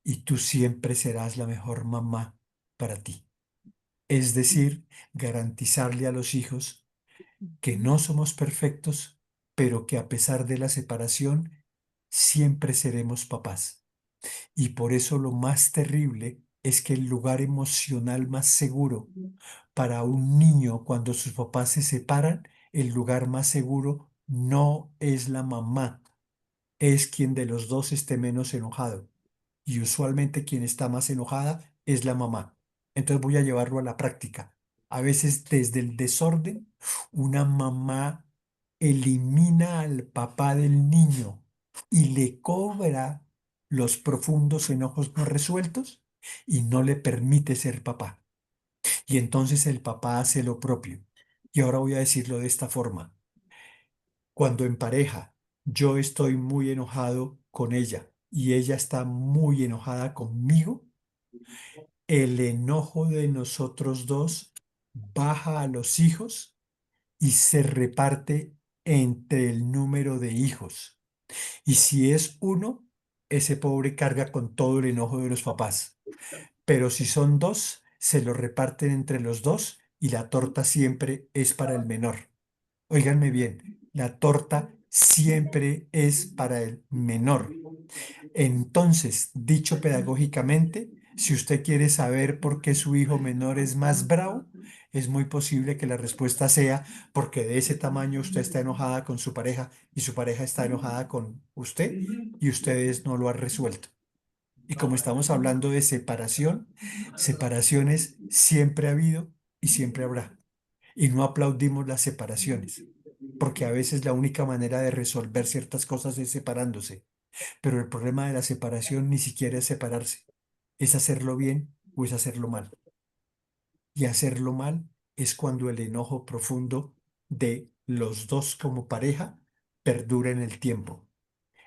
y tú siempre serás la mejor mamá para ti. Es decir, garantizarle a los hijos que no somos perfectos, pero que a pesar de la separación, siempre seremos papás. Y por eso lo más terrible es que el lugar emocional más seguro para un niño cuando sus papás se separan, el lugar más seguro no es la mamá, es quien de los dos esté menos enojado. Y usualmente quien está más enojada es la mamá. Entonces voy a llevarlo a la práctica. A veces desde el desorden, una mamá elimina al papá del niño y le cobra los profundos enojos no resueltos y no le permite ser papá. Y entonces el papá hace lo propio. Y ahora voy a decirlo de esta forma. Cuando en pareja yo estoy muy enojado con ella y ella está muy enojada conmigo, el enojo de nosotros dos baja a los hijos y se reparte entre el número de hijos. Y si es uno, ese pobre carga con todo el enojo de los papás. Pero si son dos, se lo reparten entre los dos y la torta siempre es para el menor. Óiganme bien, la torta siempre es para el menor. Entonces, dicho pedagógicamente, si usted quiere saber por qué su hijo menor es más bravo, es muy posible que la respuesta sea porque de ese tamaño usted está enojada con su pareja y su pareja está enojada con usted y ustedes no lo han resuelto. Y como estamos hablando de separación, separaciones siempre ha habido y siempre habrá. Y no aplaudimos las separaciones, porque a veces la única manera de resolver ciertas cosas es separándose. Pero el problema de la separación ni siquiera es separarse, es hacerlo bien o es hacerlo mal. Y hacerlo mal es cuando el enojo profundo de los dos como pareja perdura en el tiempo.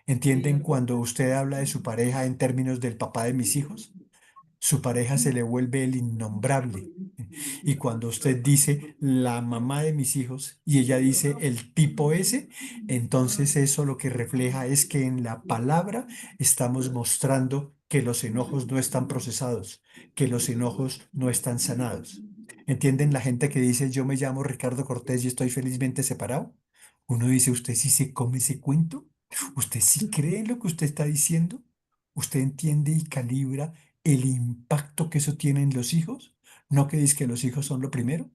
¿Entienden cuando usted habla de su pareja en términos del papá de mis hijos? Su pareja se le vuelve el innombrable. Y cuando usted dice la mamá de mis hijos y ella dice el tipo ese, entonces eso lo que refleja es que en la palabra estamos mostrando que los enojos no están procesados, que los enojos no están sanados. ¿Entienden la gente que dice yo me llamo Ricardo Cortés y estoy felizmente separado? Uno dice, ¿usted sí se come ese cuento? ¿Usted sí cree en lo que usted está diciendo? ¿Usted entiende y calibra el impacto que eso tiene en los hijos? ¿No que dice que los hijos son lo primero?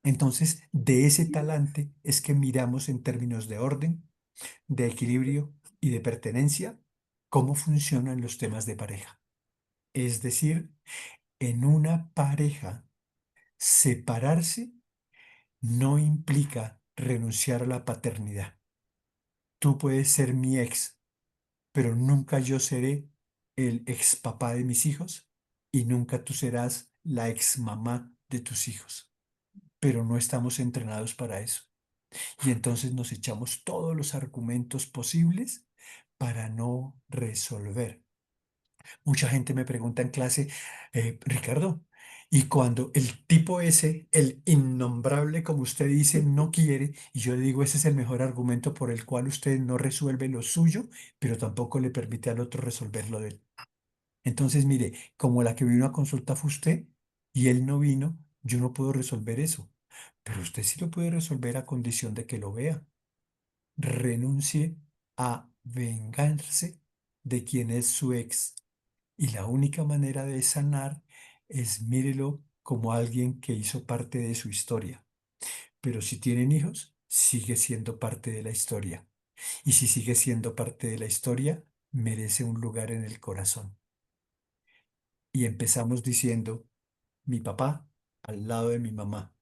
Entonces, de ese talante es que miramos en términos de orden, de equilibrio y de pertenencia cómo funcionan los temas de pareja. Es decir, en una pareja, separarse no implica renunciar a la paternidad. Tú puedes ser mi ex, pero nunca yo seré el ex papá de mis hijos y nunca tú serás la ex mamá de tus hijos. Pero no estamos entrenados para eso. Y entonces nos echamos todos los argumentos posibles para no resolver. Mucha gente me pregunta en clase, Ricardo, y cuando el tipo ese, el innombrable, como usted dice, no quiere, y yo le digo, ese es el mejor argumento por el cual usted no resuelve lo suyo, pero tampoco le permite al otro resolver lo de él. Entonces, mire, como la que vino a consulta fue usted y él no vino, yo no puedo resolver eso. Pero usted sí lo puede resolver a condición de que lo vea. Renuncie a vengarse de quien es su ex. Y la única manera de sanar es mírelo como alguien que hizo parte de su historia. Pero si tienen hijos, sigue siendo parte de la historia. Y si sigue siendo parte de la historia, merece un lugar en el corazón. Y empezamos diciendo, mi papá al lado de mi mamá.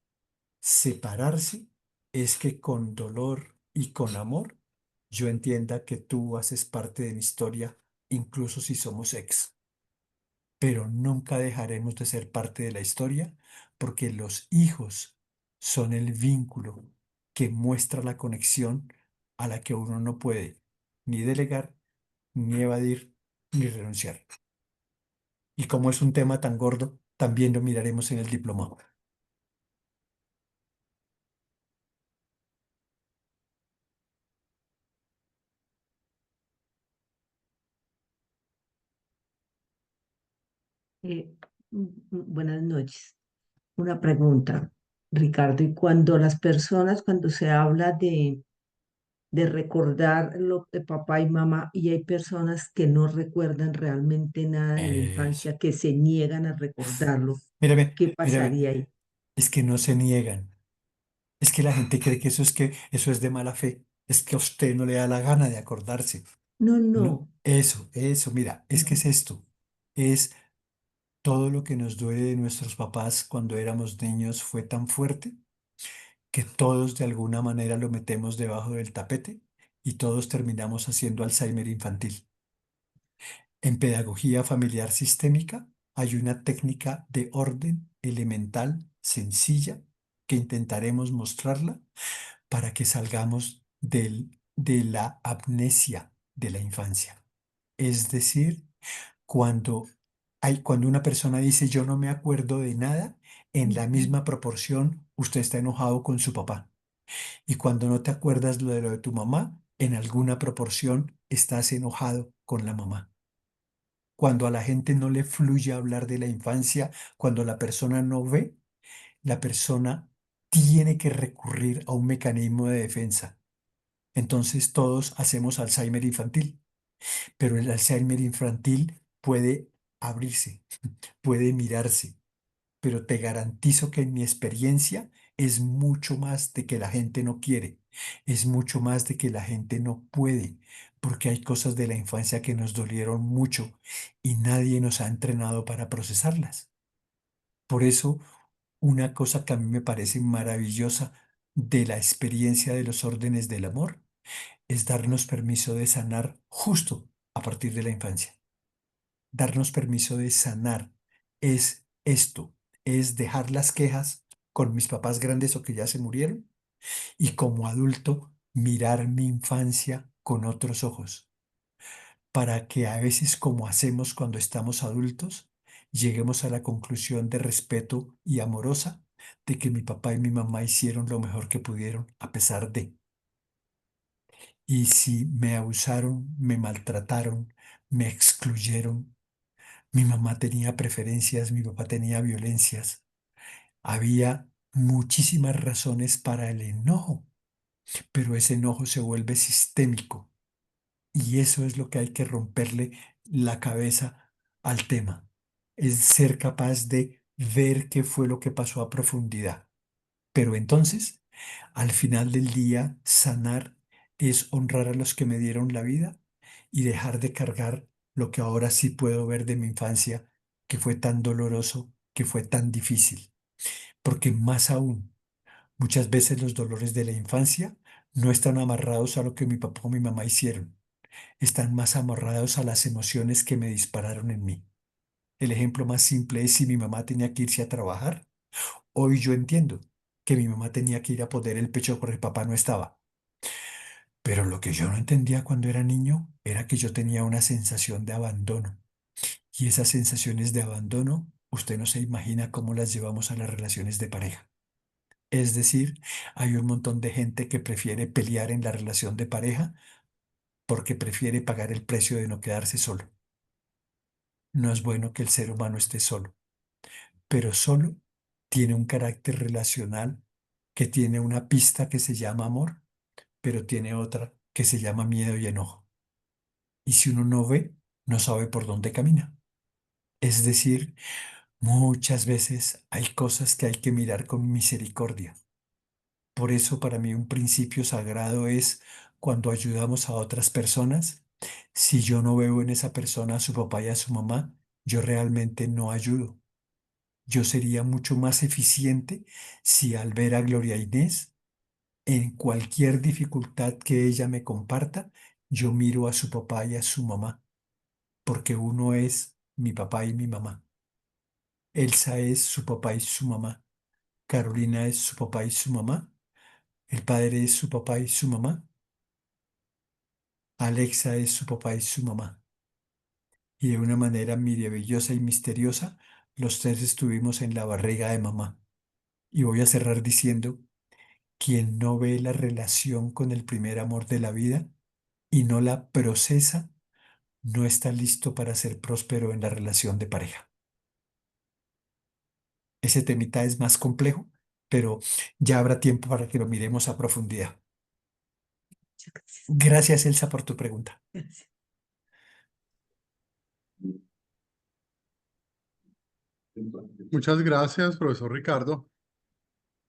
Separarse es que con dolor y con amor yo entienda que tú haces parte de mi historia, incluso si somos ex. Pero nunca dejaremos de ser parte de la historia porque los hijos son el vínculo que muestra la conexión a la que uno no puede ni delegar, ni evadir, ni renunciar. Y como es un tema tan gordo, también lo miraremos en el diplomado. Eh, Buenas noches. Una pregunta, Ricardo. Y cuando las personas, cuando se habla de recordar lo de papá y mamá, y hay personas que no recuerdan realmente nada de la Eso. infancia, que se niegan a recordarlo, Mírame, ¿qué mírame, pasaría ahí? es que no se niegan. Es que la gente cree que eso es de mala fe. Es que a usted no le da la gana de acordarse. No, No, no. mira, es que No. es esto. Es todo lo que nos duele de nuestros papás cuando éramos niños fue tan fuerte que todos de alguna manera lo metemos debajo del tapete y todos terminamos haciendo Alzheimer infantil. En pedagogía familiar sistémica hay una técnica de orden elemental, sencilla, que intentaremos mostrarla para que salgamos de la amnesia de la infancia. Es decir, cuando cuando una persona dice yo no me acuerdo de nada, en la Ujú. misma proporción usted está enojado con su papá. Y cuando no te acuerdas lo de tu mamá, en alguna proporción estás enojado con la mamá. Cuando a la gente no le fluye hablar de la infancia, cuando la persona no ve, la persona tiene que recurrir a un mecanismo de defensa. Entonces todos hacemos Alzheimer infantil, pero el Alzheimer infantil puede abrirse, puede mirarse, pero te garantizo que en mi experiencia es mucho más de que la gente no quiere, es mucho más de que la gente no puede, porque hay cosas de la infancia que nos dolieron mucho y nadie nos ha entrenado para procesarlas. Por eso, una cosa que a mí me parece maravillosa de la experiencia de los órdenes del amor es darnos permiso de sanar justo a partir de la infancia. Darnos permiso de sanar es esto, es dejar las quejas con mis papás grandes o que ya se murieron y como adulto mirar mi infancia con otros ojos, para que a veces como hacemos cuando estamos adultos, lleguemos a la conclusión de respeto y amorosa de que mi papá y mi mamá hicieron lo mejor que pudieron a pesar de. Y si me abusaron, me maltrataron, me excluyeron, mi mamá tenía preferencias, mi papá tenía violencias. Había muchísimas razones para el enojo, pero ese enojo se vuelve sistémico y eso es lo que hay que romperle la cabeza al tema. Es ser capaz de ver qué fue lo que pasó a profundidad. Pero entonces, al final del día, sanar es honrar a los que me dieron la vida y dejar de cargar lo que ahora sí puedo ver de mi infancia, que fue tan doloroso, que fue tan difícil. Porque más aún, muchas veces los dolores de la infancia no están amarrados a lo que mi papá o mi mamá hicieron, están más amarrados a las emociones que me dispararon en mí. El ejemplo más simple es si mi mamá tenía que irse a trabajar. Hoy yo entiendo que mi mamá tenía que ir a poner el pecho porque papá no estaba. Pero lo que yo no entendía cuando era niño era que yo tenía una sensación de abandono. Y esas sensaciones de abandono, usted no se imagina cómo las llevamos a las relaciones de pareja. Es decir, hay un montón de gente que prefiere pelear en la relación de pareja porque prefiere pagar el precio de no quedarse solo. No es bueno que el ser humano esté solo, pero solo tiene un carácter relacional que tiene una pista que se llama amor, pero tiene otra que se llama miedo y enojo. Y si uno no ve, no sabe por dónde camina. Es decir, muchas veces hay cosas que hay que mirar con misericordia. Por eso para mí un principio sagrado es cuando ayudamos a otras personas, si yo no veo en esa persona a su papá y a su mamá, yo realmente no ayudo. Yo sería mucho más eficiente si al ver a Gloria Inés, en cualquier dificultad que ella me comparta, yo miro a su papá y a su mamá, porque uno es mi papá y mi mamá. Elsa es su papá y su mamá. Carolina es su papá y su mamá. El padre es su papá y su mamá. Alexa es su papá y su mamá. Y de una manera maravillosa y misteriosa, los tres estuvimos en la barriga de mamá. Y voy a cerrar diciendo, quien no ve la relación con el primer amor de la vida y no la procesa, no está listo para ser próspero en la relación de pareja. Ese temita es más complejo, pero ya habrá tiempo para que lo miremos a profundidad. Muchas gracias. Gracias, Elsa, por tu pregunta. Gracias. Muchas gracias, profesor Ricardo.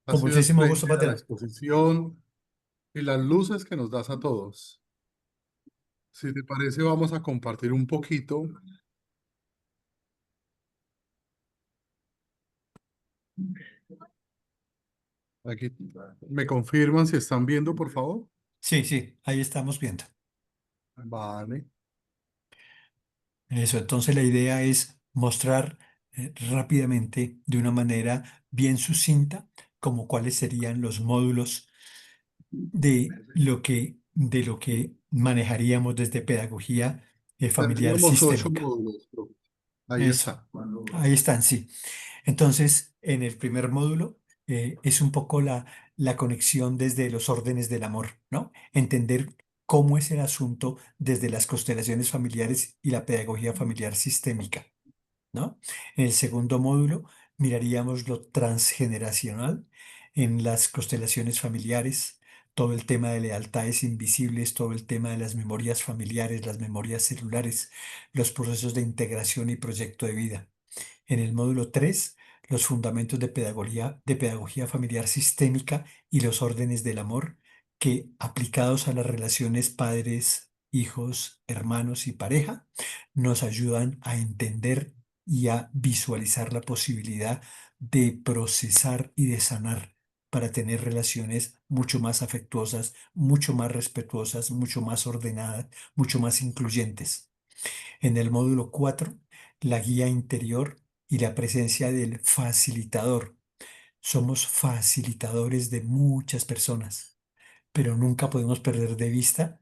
Ha Con sido muchísimo gusto, espléndida la Patena. exposición y las luces que nos das a todos. Si te parece, vamos a compartir un poquito. Aquí me confirman si están viendo, por favor. Sí, sí, ahí estamos viendo. Vale. Eso, entonces la idea es mostrar rápidamente, de una manera bien sucinta, como cuáles serían los módulos de lo que manejaríamos desde pedagogía familiar Tendríamos 8 sistémica. módulos, profe. Ahí Eso, está. ahí están, sí. Entonces, en el primer módulo es un poco la conexión desde los órdenes del amor, ¿no? Entender cómo es el asunto desde las constelaciones familiares y la pedagogía familiar sistémica, ¿no? En el segundo módulo miraríamos lo transgeneracional en las constelaciones familiares, todo el tema de lealtades invisibles, todo el tema de las memorias familiares, las memorias celulares, los procesos de integración y proyecto de vida. En el módulo 3, los fundamentos de pedagogía familiar sistémica y los órdenes del amor, que aplicados a las relaciones padres, hijos, hermanos y pareja, nos ayudan a entender y a visualizar la posibilidad de procesar y de sanar para tener relaciones mucho más afectuosas, mucho más respetuosas, mucho más ordenadas, mucho más incluyentes. En el módulo 4, la guía interior y la presencia del facilitador. Somos facilitadores de muchas personas, pero nunca podemos perder de vista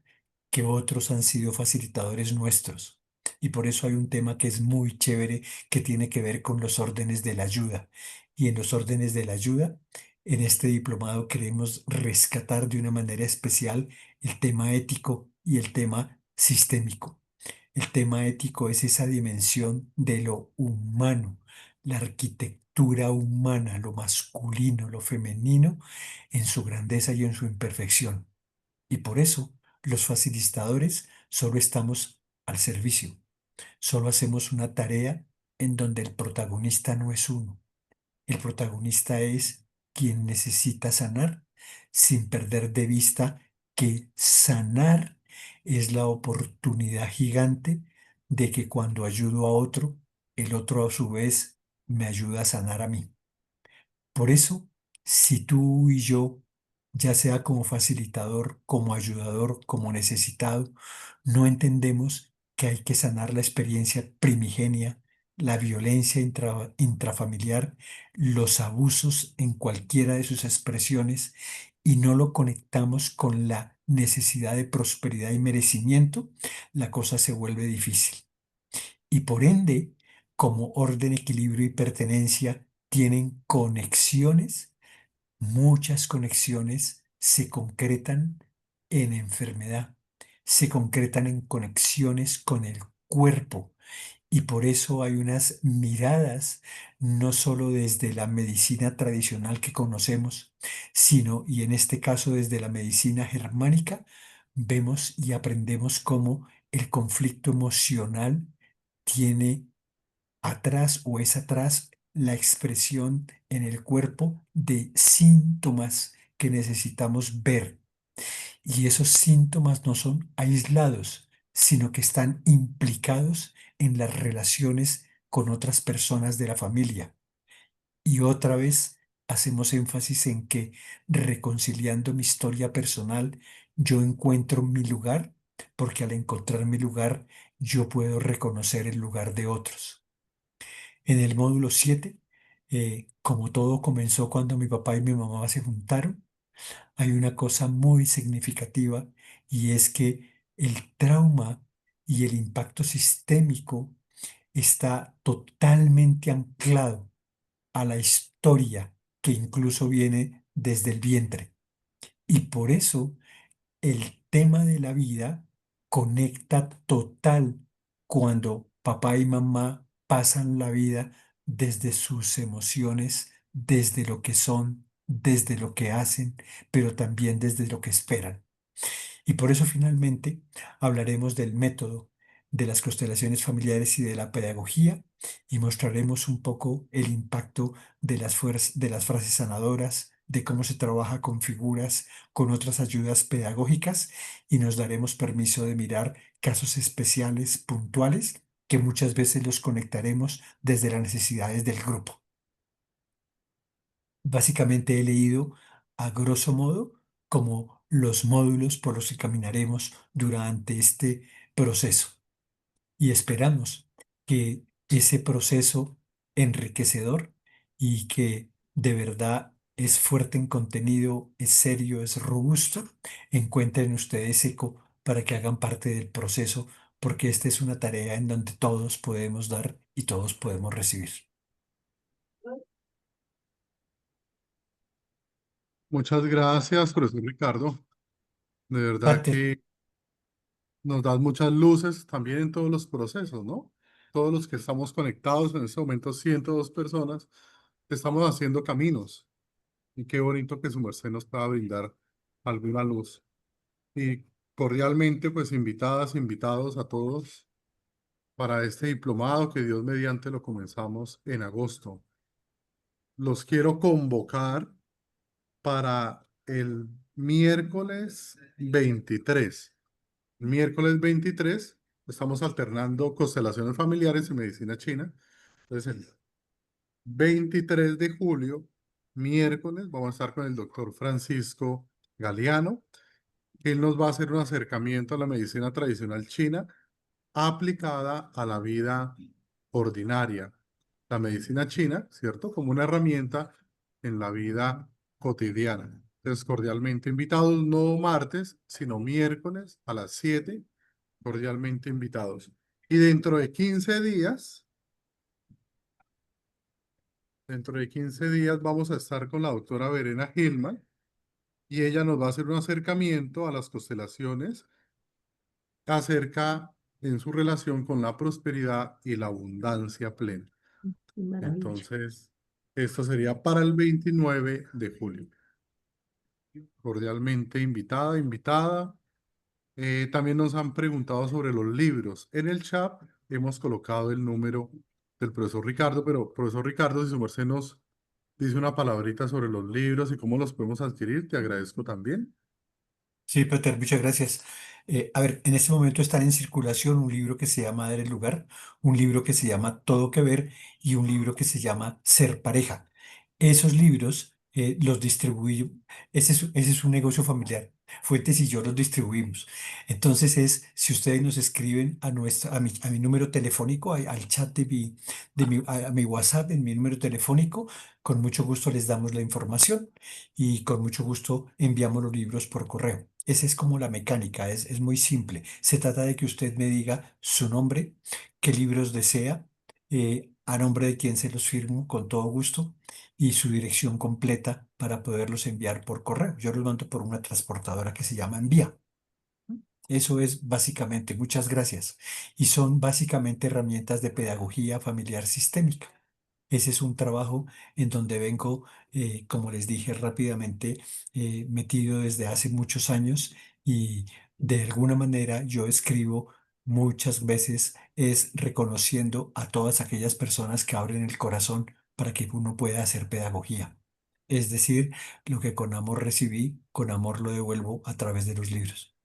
que otros han sido facilitadores nuestros. Y por eso hay un tema que es muy chévere que tiene que ver con los órdenes de la ayuda. Y en los órdenes de la ayuda, en este diplomado queremos rescatar de una manera especial el tema ético y el tema sistémico. El tema ético es esa dimensión de lo humano, la arquitectura humana, lo masculino, lo femenino, en su grandeza y en su imperfección. Y por eso los facilitadores solo estamos al servicio, solo hacemos una tarea en donde el protagonista no es uno. El protagonista es quien necesita sanar sin perder de vista que sanar es la oportunidad gigante de que cuando ayudo a otro, el otro a su vez me ayuda a sanar a mí. Por eso, si tú y yo, ya sea como facilitador, como ayudador, como necesitado, no entendemos que hay que sanar la experiencia primigenia, la violencia intrafamiliar, los abusos en cualquiera de sus expresiones, y no lo conectamos con la necesidad de prosperidad y merecimiento, la cosa se vuelve difícil. Y por ende, como orden, equilibrio y pertenencia tienen conexiones, muchas conexiones se concretan en enfermedad, se concretan en conexiones con el cuerpo. Y por eso hay unas miradas, no solo desde la medicina tradicional que conocemos, sino, y en este caso desde la medicina germánica, vemos y aprendemos cómo el conflicto emocional tiene atrás o es atrás la expresión en el cuerpo de síntomas que necesitamos ver. Y esos síntomas no son aislados, sino que están implicados en las relaciones con otras personas de la familia. Y otra vez hacemos énfasis en que reconciliando mi historia personal, yo encuentro mi lugar, porque al encontrar mi lugar, yo puedo reconocer el lugar de otros. En el módulo 7, como todo comenzó cuando mi papá y mi mamá se juntaron, hay una cosa muy significativa y es que El trauma y el impacto sistémico está totalmente anclado a la historia que incluso viene desde el vientre. Y por eso el tema de la vida conecta total cuando papá y mamá pasan la vida desde sus emociones, desde lo que son, desde lo que hacen, pero también desde lo que esperan. Y por eso finalmente hablaremos del método, de las constelaciones familiares y de la pedagogía y mostraremos un poco el impacto de de las frases sanadoras, de cómo se trabaja con figuras, con otras ayudas pedagógicas y nos daremos permiso de mirar casos especiales, puntuales, que muchas veces los conectaremos desde las necesidades del grupo. Básicamente he leído a grosso modo como los módulos por los que caminaremos durante este proceso y esperamos que ese proceso enriquecedor y que de verdad es fuerte en contenido, es serio, es robusto, encuentren ustedes eco para que hagan parte del proceso, porque esta es una tarea en donde todos podemos dar y todos podemos recibir. Muchas gracias, profesor Ricardo. De verdad Pater, que nos das muchas luces también en todos los procesos, ¿no? Todos los que estamos conectados en este momento, 102 personas, estamos haciendo caminos. Y qué bonito que su merced nos pueda brindar alguna luz. Y cordialmente, pues invitadas, invitados a todos para este diplomado que Dios mediante lo comenzamos en agosto. Los quiero convocar para el miércoles 23. Miércoles 23 estamos alternando constelaciones familiares y medicina china. Entonces, el 23 de julio, miércoles, vamos a estar con el doctor Francisco Galeano. Él nos va a hacer un acercamiento a la medicina tradicional china aplicada a la vida ordinaria. La medicina china, ¿cierto? Como una herramienta en la vida cotidiana. Entonces, cordialmente invitados, no martes, sino miércoles a las 7, cordialmente invitados. Y dentro de 15 días vamos a estar con la doctora Verena Hillman y ella nos va a hacer un acercamiento a las constelaciones acerca en su relación con la prosperidad y la abundancia plena. Qué maravilla. Entonces, esto sería para el 29 de julio. Cordialmente invitada, invitada. También nos han preguntado sobre los libros. En el chat hemos colocado el número del profesor Ricardo, pero profesor Ricardo, si su merced nos dice una palabrita sobre los libros y cómo los podemos adquirir, te agradezco también. sí, Peter, muchas gracias. A ver, en este momento está en circulación un libro que se llama Dar el Lugar, un libro que se llama Todo que Ver y un libro que se llama Ser Pareja. Esos libros los distribuimos, ese es un negocio familiar. Fuentes y yo los distribuimos. Entonces si ustedes nos escriben a mi número telefónico, al chat a mi WhatsApp, en mi número telefónico, con mucho gusto les damos la información y con mucho gusto enviamos los libros por correo. Esa es como la mecánica, es muy simple. Se trata de que usted me diga su nombre, qué libros desea, a nombre de quién se los firmo con todo gusto y su dirección completa para poderlos enviar por correo. Yo los mando por una transportadora que se llama Envía. Eso es básicamente, muchas gracias. Y son básicamente herramientas de pedagogía familiar sistémica. Ese es un trabajo en donde vengo, como les dije rápidamente, metido desde hace muchos años y de alguna manera yo escribo muchas veces es reconociendo a todas aquellas personas que abren el corazón para que uno pueda hacer pedagogía. Es decir, lo que con amor recibí, con amor lo devuelvo a través de los libros,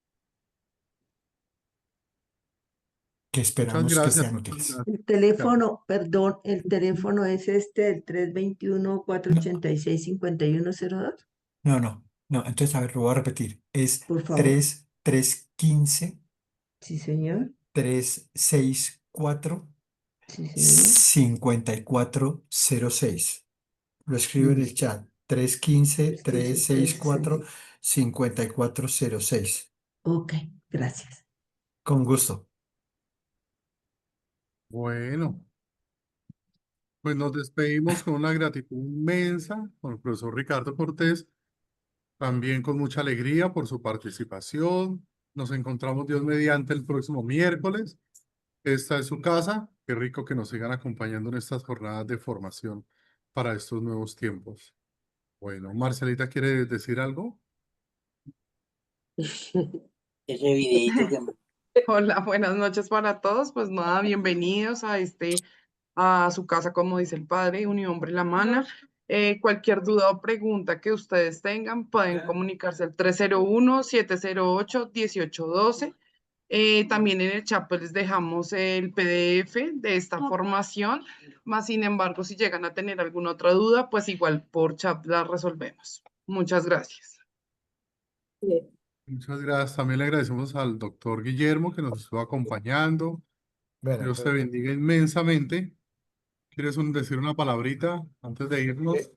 que Muchas esperamos que gracias, sean muchas útiles. gracias. El teléfono, perdón, el teléfono es este, el 321-486-5102. No, no, no. Entonces, a ver, lo voy a repetir. Es Por favor. 315 Sí, señor. 364 Sí, señor. 5406. Lo escribo en el Listo. chat. 315 315 360. 364 5406. Ok, gracias. Con gusto. Bueno, pues nos despedimos con una gratitud inmensa con el profesor Ricardo Cortés, también con mucha alegría por su participación. Nos encontramos Dios mediante el próximo miércoles. Esta es su casa. Qué rico que nos sigan acompañando en estas jornadas de formación para estos nuevos tiempos. Bueno, Marcelita, ¿quiere decir algo? Ese videito que Hola, buenas noches para todos. Pues nada, bienvenidos a su casa, como dice el padre, Unión Brelamana. Cualquier duda o pregunta que ustedes tengan, pueden comunicarse al 301-708-1812. También en el chat pues les dejamos el PDF de esta formación, más sin embargo, si llegan a tener alguna otra duda, pues igual por chat la resolvemos. Muchas gracias. Muchas gracias. También le agradecemos al doctor Guillermo que nos estuvo acompañando. Bueno, Dios te pues, bendiga inmensamente. ¿Quieres decir una palabrita antes de irnos?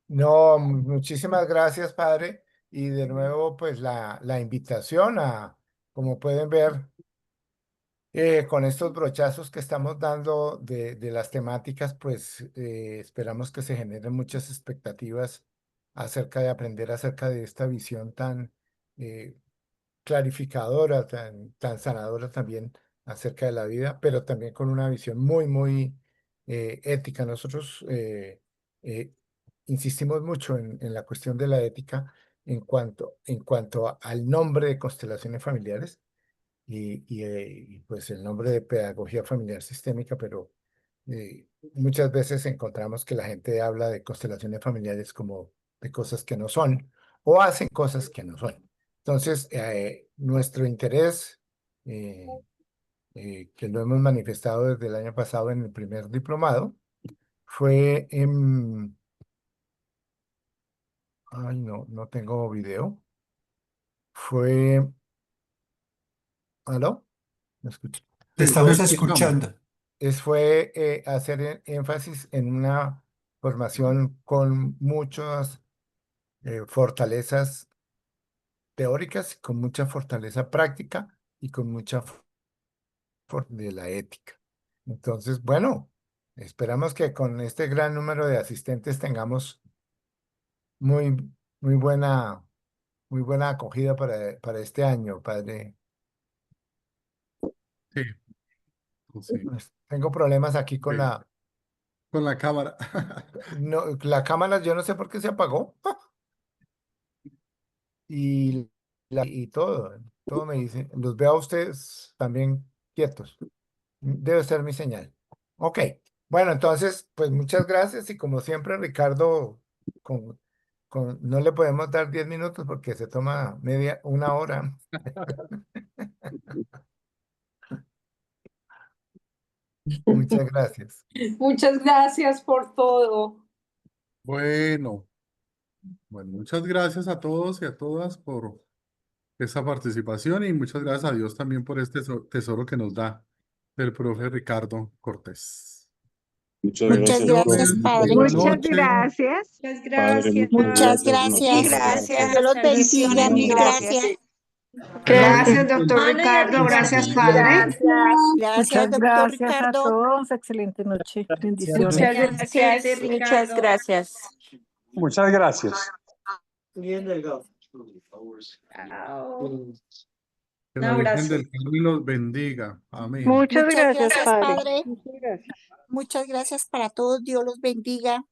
no, muchísimas gracias, padre. Y de nuevo, pues la invitación a, como pueden ver, con estos brochazos que estamos dando de las temáticas, pues esperamos que se generen muchas expectativas acerca de aprender acerca de esta visión tan eh, clarificadora, tan sanadora también acerca de la vida, pero también con una visión muy ética. Nosotros eh, insistimos mucho en la cuestión de la ética en cuanto al nombre de constelaciones familiares y pues el nombre de pedagogía familiar sistémica, pero muchas veces encontramos que la gente habla de constelaciones familiares como de cosas que no son o hacen cosas que no son. Entonces, nuestro interés, eh, que lo hemos manifestado desde el año pasado en el primer diplomado, fue en... Ay, no, no tengo video. Fue... ¿Aló? ¿Me escucho? Te Sí, te estamos escuchamos. escuchando. Fue hacer énfasis en una formación con muchas fortalezas teóricas, con mucha fortaleza práctica y con mucha de la ética. Entonces, bueno, esperamos que con este gran número de asistentes tengamos muy, muy buena, muy buena acogida para este año, padre. Sí, sí. Pues, tengo problemas aquí con Sí, con la cámara. la cámara, yo no sé por qué se apagó. Y, y todo me dice, los veo a ustedes también quietos. Debe ser mi señal. Ok, bueno, entonces, pues muchas gracias y como siempre, Ricardo, con, no le podemos dar 10 minutos porque se toma una hora. Muchas gracias. Muchas gracias por todo. Bueno, muchas gracias a todos y a todas por esta participación y muchas gracias a Dios también por este tesoro que nos da el profe Ricardo Cortés. Muchas Muchas gracias, profe. gracias, padre. Buena Muchas noche. gracias. Muchas Padre, gracias. Muchas Nos vemos gracias. pronto. Dios los bendiga. Mil Bendiciones. gracias. Gracias, doctor Ana y a Ricardo. ti Gracias, también. padre. Gracias, Muchas doctor gracias a Ricardo. todos. Excelente noche. Bendiciones. Muchas Gracias, gracias. Ricardo. Muchas gracias. Muchas gracias. Chao. Que Un la Virgen abrazo. del Carmen los bendiga. Amén. Muchas Muchas gracias, gracias, padre. padre. Muchas gracias. Muchas gracias para todos. Dios los bendiga.